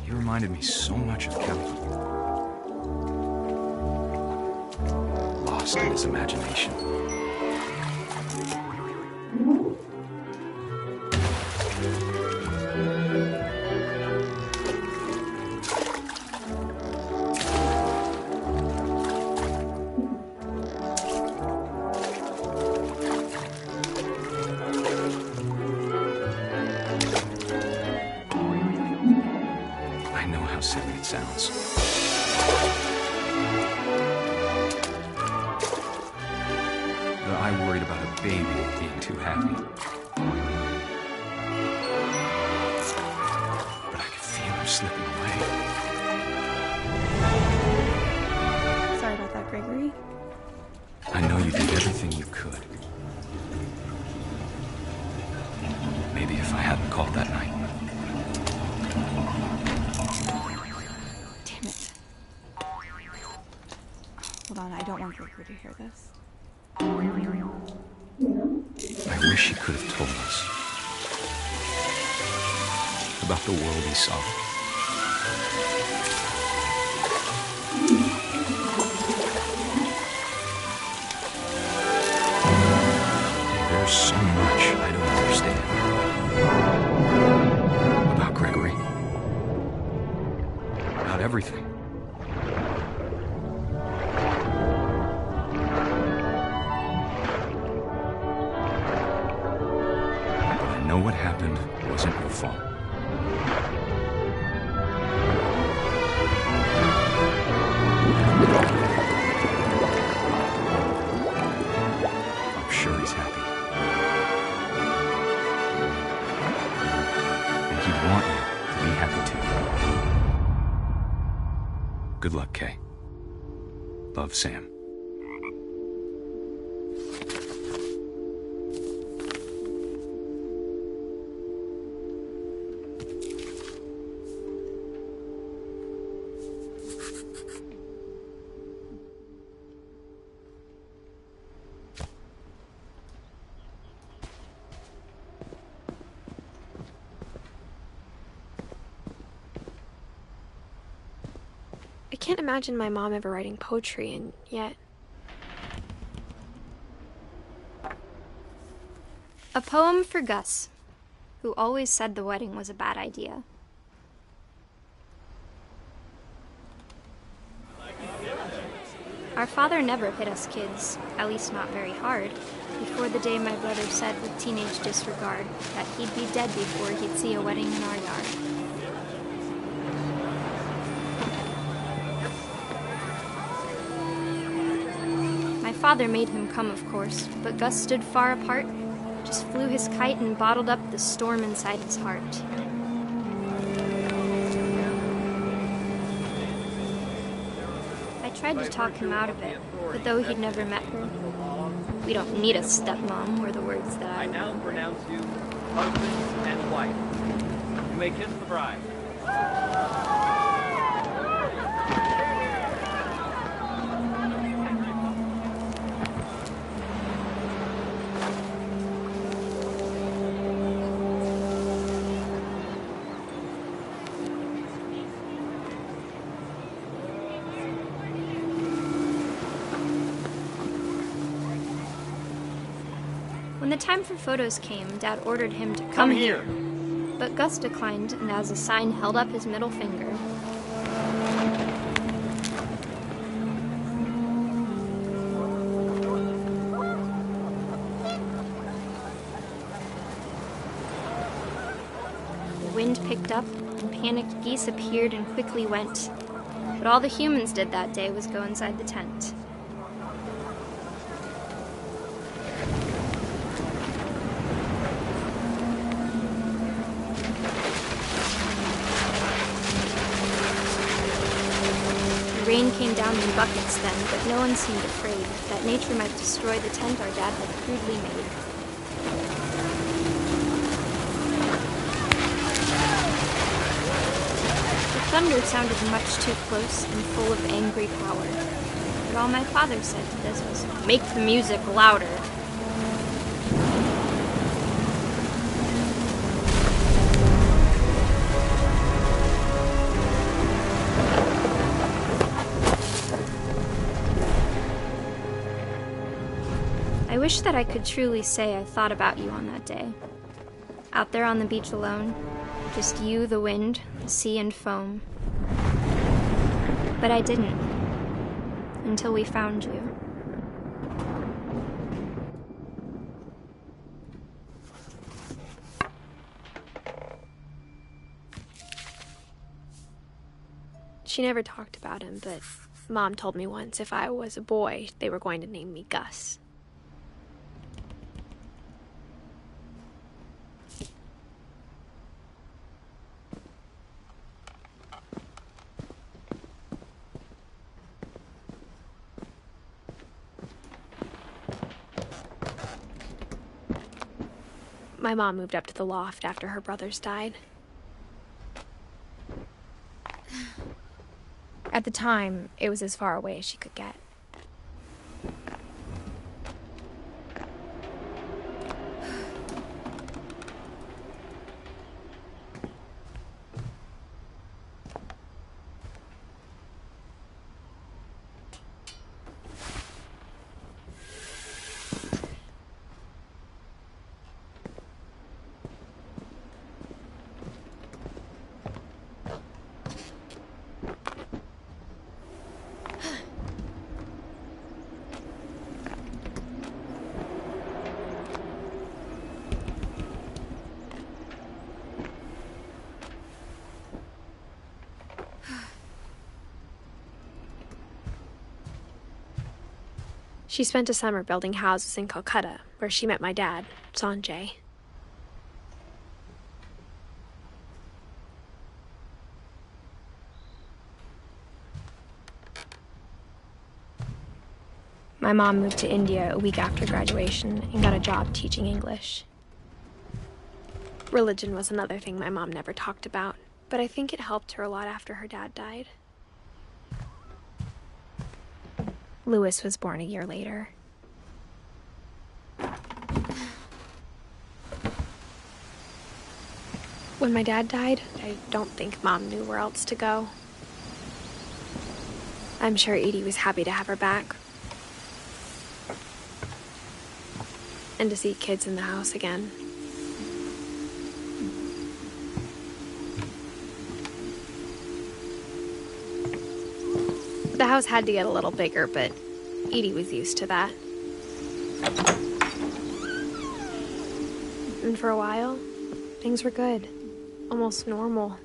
He reminded me so much of Calvin. Lost in his imagination. I know how silly it sounds. But I worried about a baby being too happy. But I could feel him slipping away. Sorry about that, Gregory. I know you did everything you could. Maybe if I hadn't called that night. Damn it. Hold on, I don't want Gregory to hear this. I wish he could have told us about the world he saw. There's so much I don't understand about Gregory. About everything. But I know what happened wasn't your fault. I'm sure he's happy. And he'd want you to be happy too. Good luck, Kay. Love, Sam. I can't imagine my mom ever writing poetry, and yet... A poem for Gus, who always said the wedding was a bad idea. Our father never hit us kids, at least not very hard, before the day my brother said with teenage disregard that he'd be dead before he'd see a wedding in our yard. My father made him come, of course, but Gus stood far apart, just flew his kite and bottled up the storm inside his heart. I tried to talk him out of it, but though he'd never met her, "We don't need a stepmom," were the words that I now pronounce you husband and wife. You may kiss the bride. When the time for photos came, Dad ordered him to come here. But Gus declined, and as a sign held up his middle finger. The wind picked up, and panicked geese appeared and quickly went. But all the humans did that day was go inside the tent. Rain came down in buckets then, but no one seemed afraid that nature might destroy the tent our dad had crudely made. The thunder sounded much too close and full of angry power. But all my father said to this was, "Make the music louder." I wish that I could truly say I thought about you on that day. Out there on the beach alone, just you, the wind, the sea, and foam. But I didn't, until we found you. She never talked about him, but Mom told me once if I was a boy, they were going to name me Gus. My mom moved up to the loft after her brothers died. At the time, it was as far away as she could get. She spent a summer building houses in Calcutta, where she met my dad, Sanjay. My mom moved to India a week after graduation and got a job teaching English. Religion was another thing my mom never talked about, but I think it helped her a lot after her dad died. Louis was born a year later. When my dad died, I don't think Mom knew where else to go. I'm sure Edie was happy to have her back. And to see kids in the house again. The house had to get a little bigger, but Edie was used to that. And for a while, things were good. Almost normal.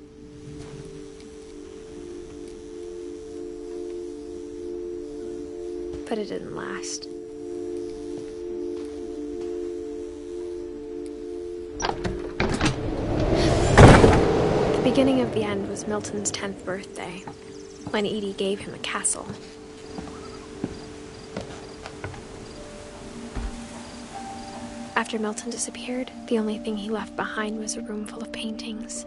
But it didn't last. The beginning of the end was Milton's 10th birthday, when Edie gave him a castle. After Milton disappeared, the only thing he left behind was a room full of paintings.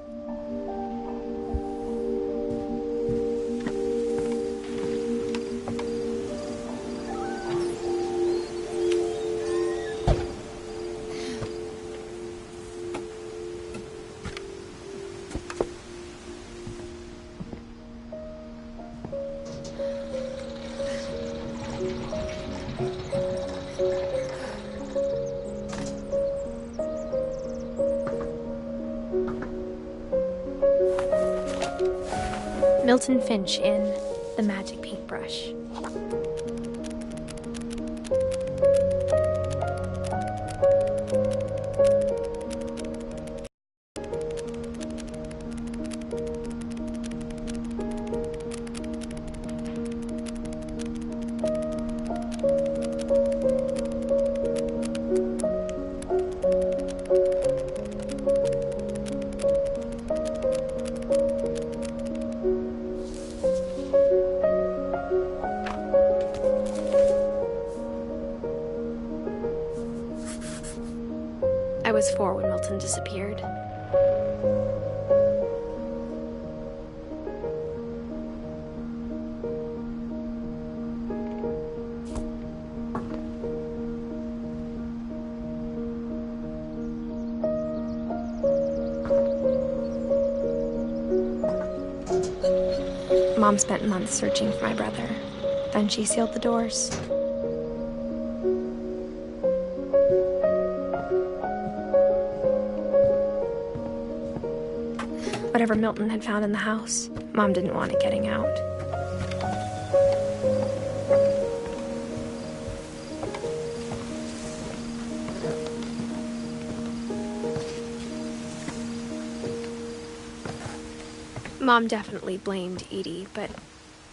Milton Finch in The Magic Paintbrush. Mom spent months searching for my brother. Then she sealed the doors. Whatever Milton had found in the house, Mom didn't want it getting out. Mom definitely blamed Edie, but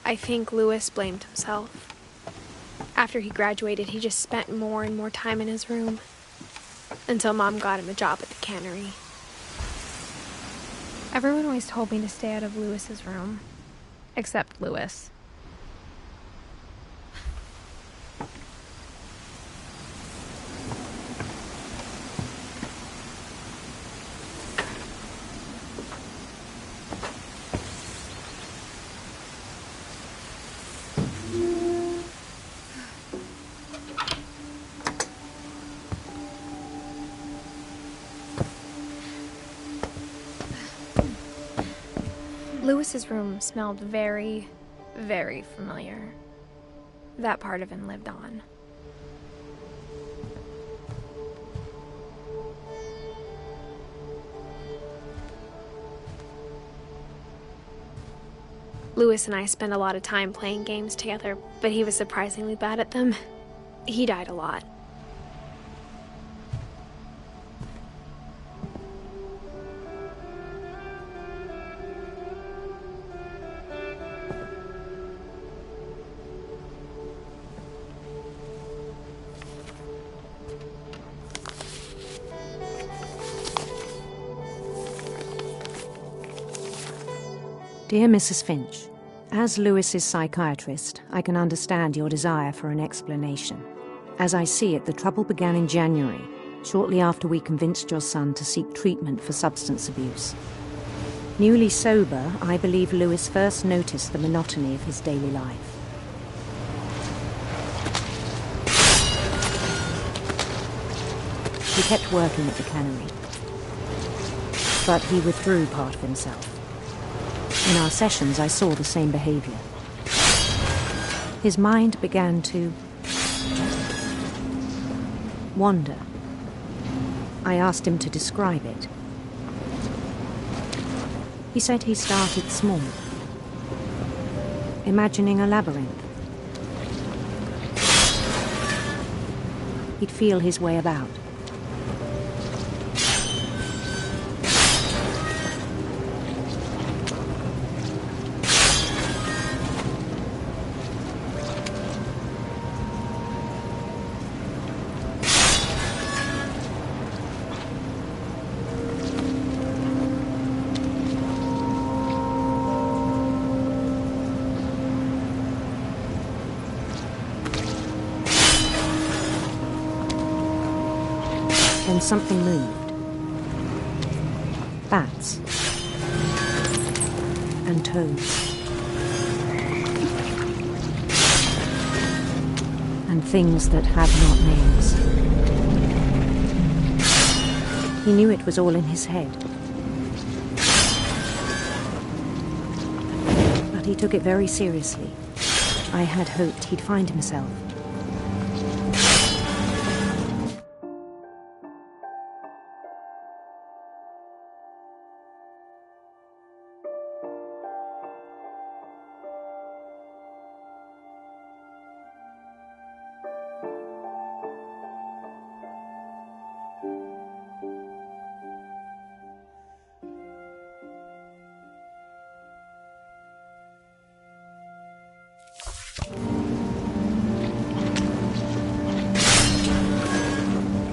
I think Louis blamed himself. After he graduated, he just spent more and more time in his room, until Mom got him a job at the cannery. Everyone always told me to stay out of Louis's room, except Louis. Louis's room smelled very, very familiar. That part of him lived on. Louis and I spent a lot of time playing games together, but he was surprisingly bad at them. He died a lot. Dear Mrs. Finch, as Louis's psychiatrist, I can understand your desire for an explanation. As I see it, the trouble began in January, shortly after we convinced your son to seek treatment for substance abuse. Newly sober, I believe Louis first noticed the monotony of his daily life. He kept working at the cannery, but he withdrew part of himself. In our sessions, I saw the same behavior. His mind began to wander. I asked him to describe it. He said he started small, imagining a labyrinth. He'd feel his way about. Then something moved. Bats. And toads. And things that have not names. He knew it was all in his head. But he took it very seriously. I had hoped he'd find himself.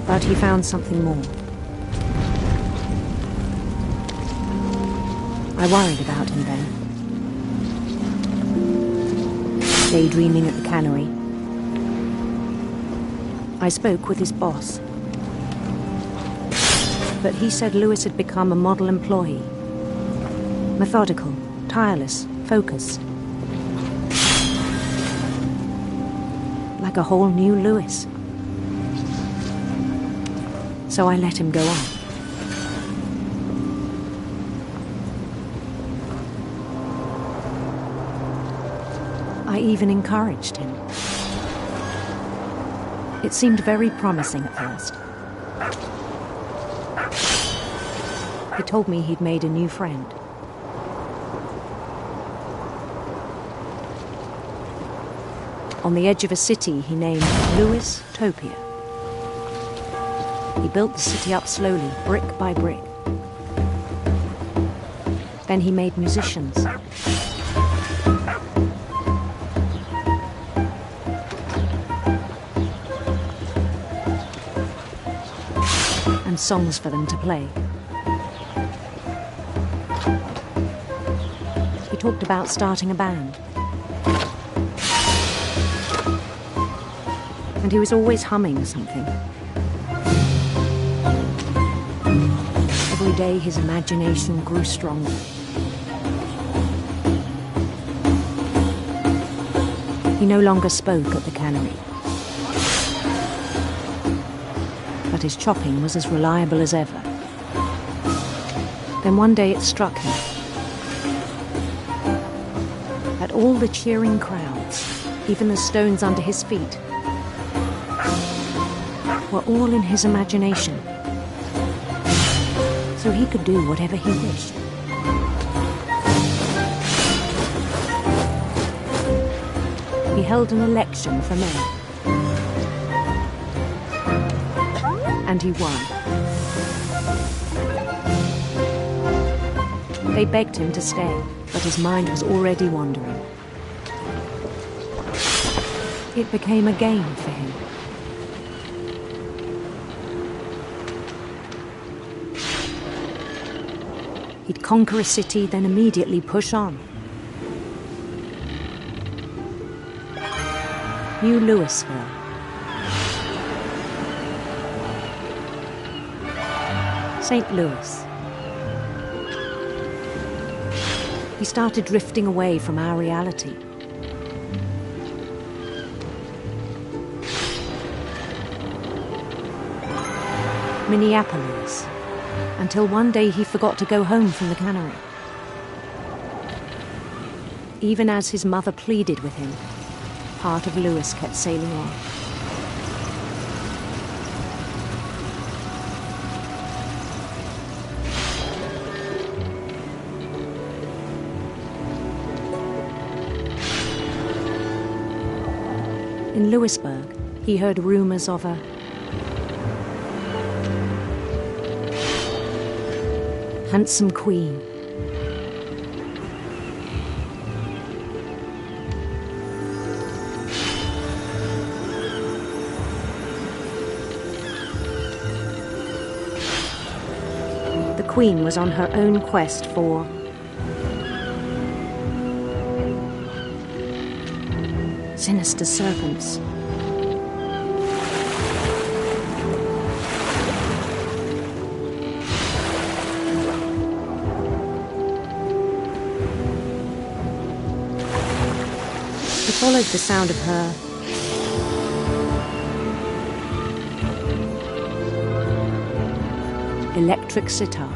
But he found something more. I worried about him then. Daydreaming at the cannery. I spoke with his boss. But he said Louis had become a model employee. Methodical, tireless, focused. Like a whole new Louis. So I let him go on. I even encouraged him. It seemed very promising at first. He told me he'd made a new friend. On the edge of a city he named Louis Topia. He built the city up slowly, brick by brick. Then he made musicians. And songs for them to play. He talked about starting a band. And he was always humming something. Every day his imagination grew stronger. He no longer spoke at the cannery. But his chopping was as reliable as ever. Then one day it struck him that all the cheering crowds, even the stones under his feet, were all in his imagination. So he could do whatever he wished. He held an election for mayor. And he won. They begged him to stay, but his mind was already wandering. It became a game for him. He'd conquer a city, then immediately push on. New Louisville. St. Louis. He started drifting away from our reality. Minneapolis. Until one day he forgot to go home from the cannery. Even as his mother pleaded with him, part of Louis kept sailing on. In Louisburg, he heard rumors of a handsome queen. The queen was on her own quest for sinister serpents. Followed the sound of her electric sitar.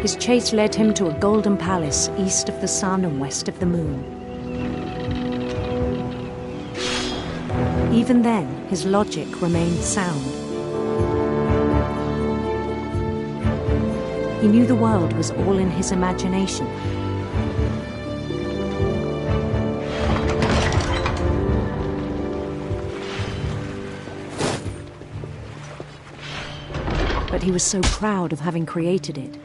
His chase led him to a golden palace east of the sun and west of the moon. Even then, his logic remained sound. He knew the world was all in his imagination. But he was so proud of having created it.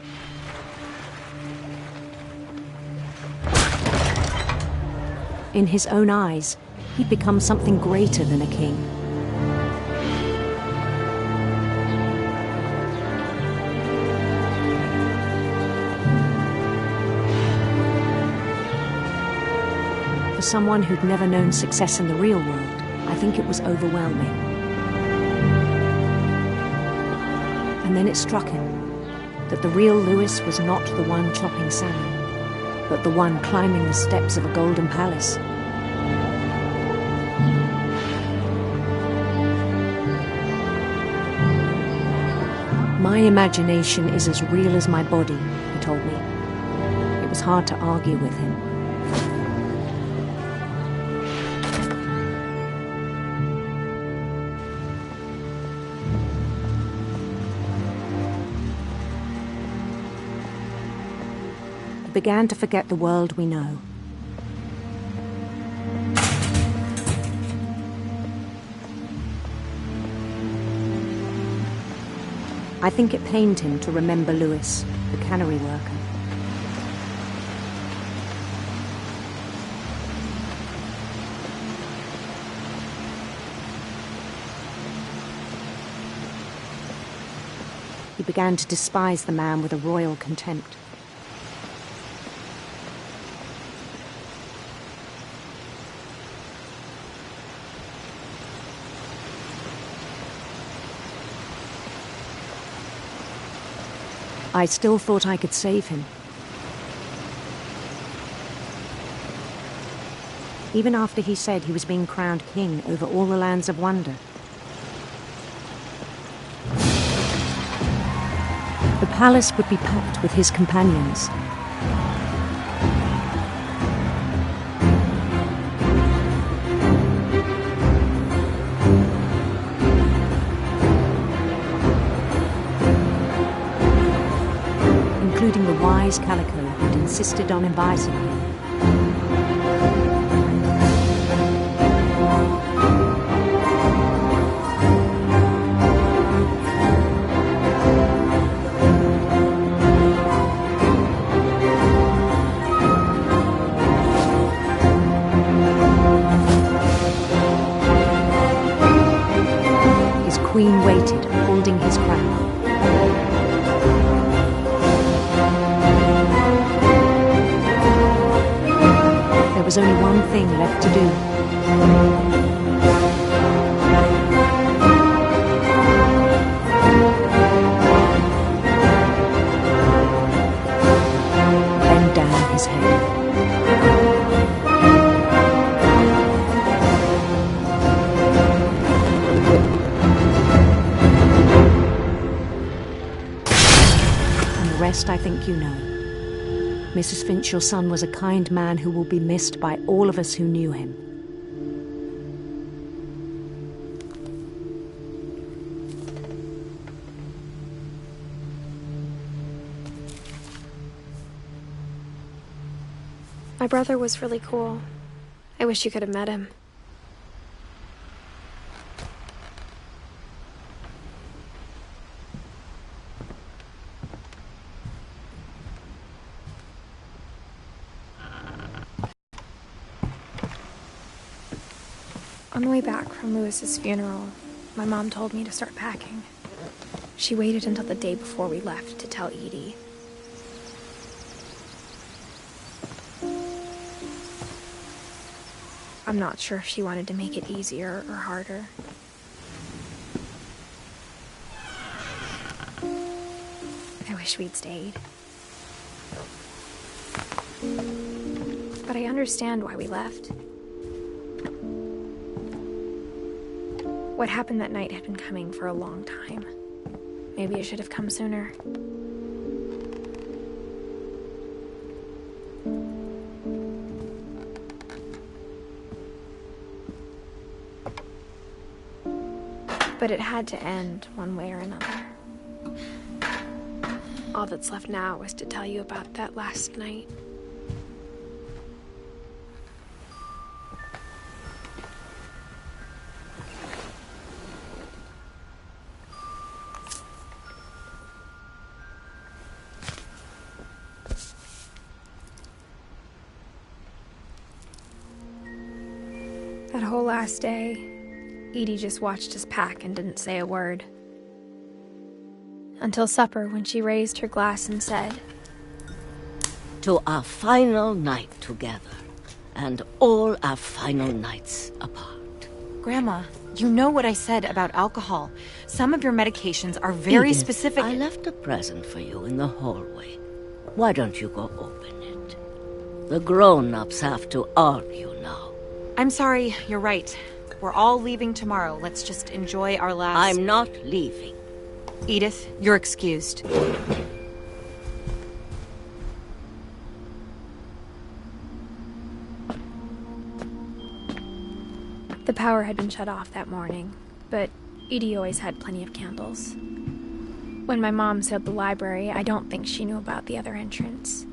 In his own eyes, he'd become something greater than a king. For someone who'd never known success in the real world, I think it was overwhelming. And then it struck him that the real Louis was not the one chopping salmon, but the one climbing the steps of a golden palace. My imagination is as real as my body, he told me. It was hard to argue with him. We began to forget the world we know. I think it pained him to remember Lewis, the cannery worker. He began to despise the man with a royal contempt. I still thought I could save him. Even after he said he was being crowned king over all the lands of wonder. The palace would be packed with his companions. Including the wise Calico who'd insisted on inviting me. His queen waited, holding his crown. There was only one thing left to do. Bend down his head. And the rest I think you know. Mrs. Finch, your son was a kind man who will be missed by all of us who knew him. My brother was really cool. I wish you could have met him. On the way back from Lewis's funeral, my mom told me to start packing. She waited until the day before we left to tell Edie. I'm not sure if she wanted to make it easier or harder. I wish we'd stayed. But I understand why we left. What happened that night had been coming for a long time. Maybe it should have come sooner. But it had to end one way or another. All that's left now is to tell you about that last night. That whole last day, Edie just watched us pack and didn't say a word. Until supper, when she raised her glass and said, "To our final night together, and all our final nights apart." Grandma, you know what I said about alcohol. Some of your medications are very Edith, specific. I left a present for you in the hallway. Why don't you go open it? The grown-ups have to argue now. I'm sorry, you're right. We're all leaving tomorrow. Let's just enjoy our last... I'm not leaving. Edith, you're excused. The power had been shut off that morning, but Edie always had plenty of candles. When my mom sealed the library, I don't think she knew about the other entrance,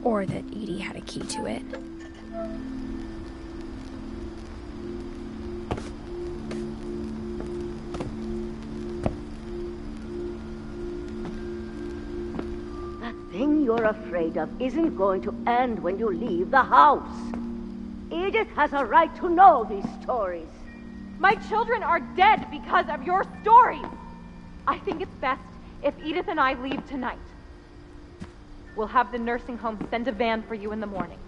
or that Edie had a key to it. The thing you're afraid of isn't going to end when you leave the house. Edith has a right to know these stories. My children are dead because of your stories. I think it's best if Edith and I leave tonight. We'll have the nursing home send a van for you in the morning.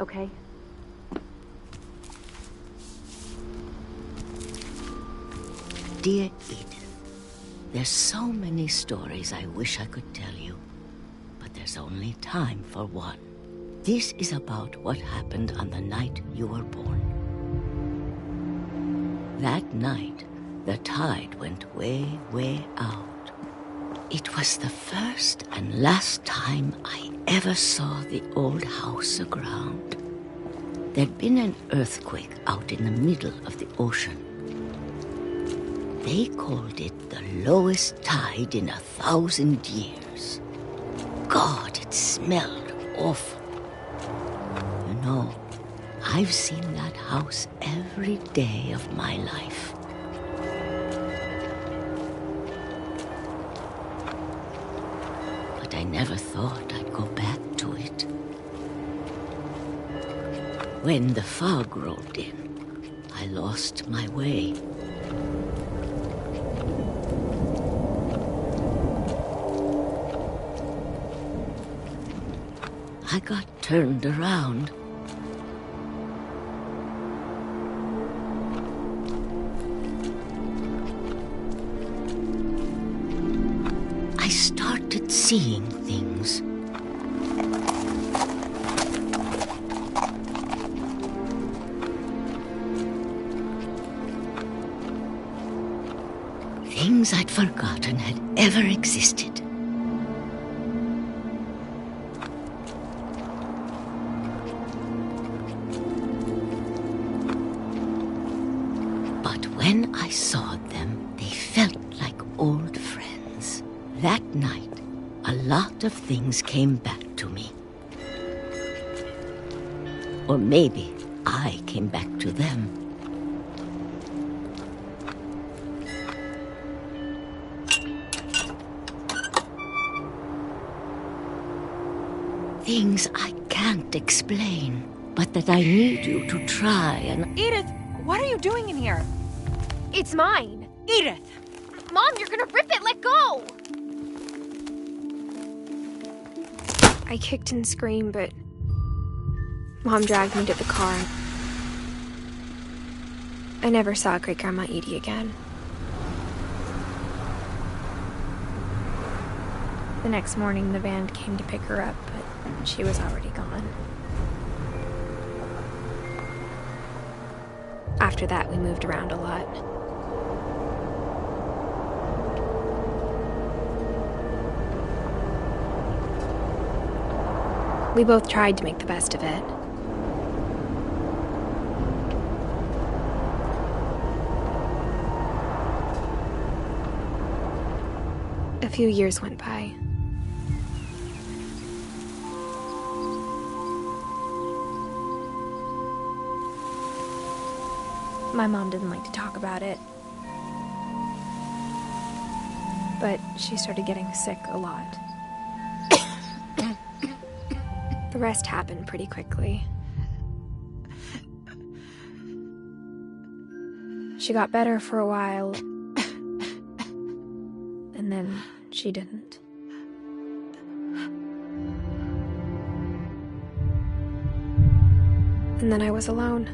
Okay? Dear Edith, there's so many stories I wish I could tell you, but there's only time for one. This is about what happened on the night you were born. That night, the tide went way, way out. It was the first and last time I ever saw the old house aground. There'd been an earthquake out in the middle of the ocean. They called it the lowest tide in 1,000 years. God, it smelled awful. You know, I've seen that house every day of my life. But I never thought I'd go back to it. When the fog rolled in, I lost my way. I got turned around. I started seeing things. Things I'd forgotten had ever existed. When I saw them, they felt like old friends. That night, a lot of things came back to me. Or maybe I came back to them. Things I can't explain, but that I need you to try and... Edith, what are you doing in here? It's mine! Edith! Mom, you're gonna rip it! Let go! I kicked and screamed, but Mom dragged me to the car. I never saw Great-Grandma Edie again. The next morning, the van came to pick her up, but she was already gone. After that, we moved around a lot. We both tried to make the best of it. A few years went by. My mom didn't like to talk about it, but she started getting sick a lot. The rest happened pretty quickly. She got better for a while, and then she didn't. And then I was alone.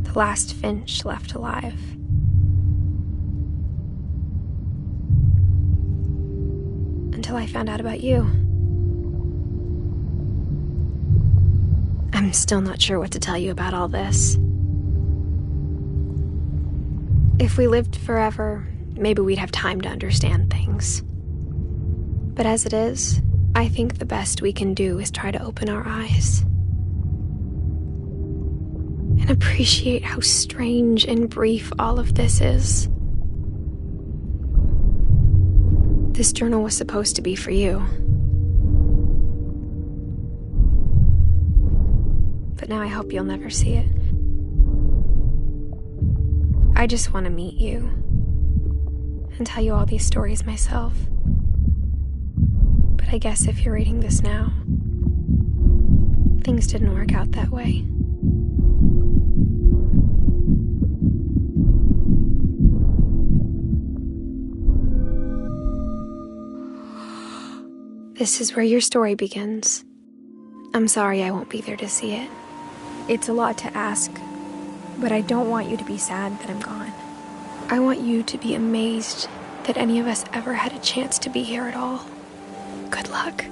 The last Finch left alive. Until I found out about you. I'm still not sure what to tell you about all this. If we lived forever, maybe we'd have time to understand things. But as it is, I think the best we can do is try to open our eyes and appreciate how strange and brief all of this is. This journal was supposed to be for you. But now I hope you'll never see it. I just want to meet you and tell you all these stories myself. But I guess if you're reading this now, things didn't work out that way. This is where your story begins. I'm sorry I won't be there to see it. It's a lot to ask, but I don't want you to be sad that I'm gone. I want you to be amazed that any of us ever had a chance to be here at all. Good luck.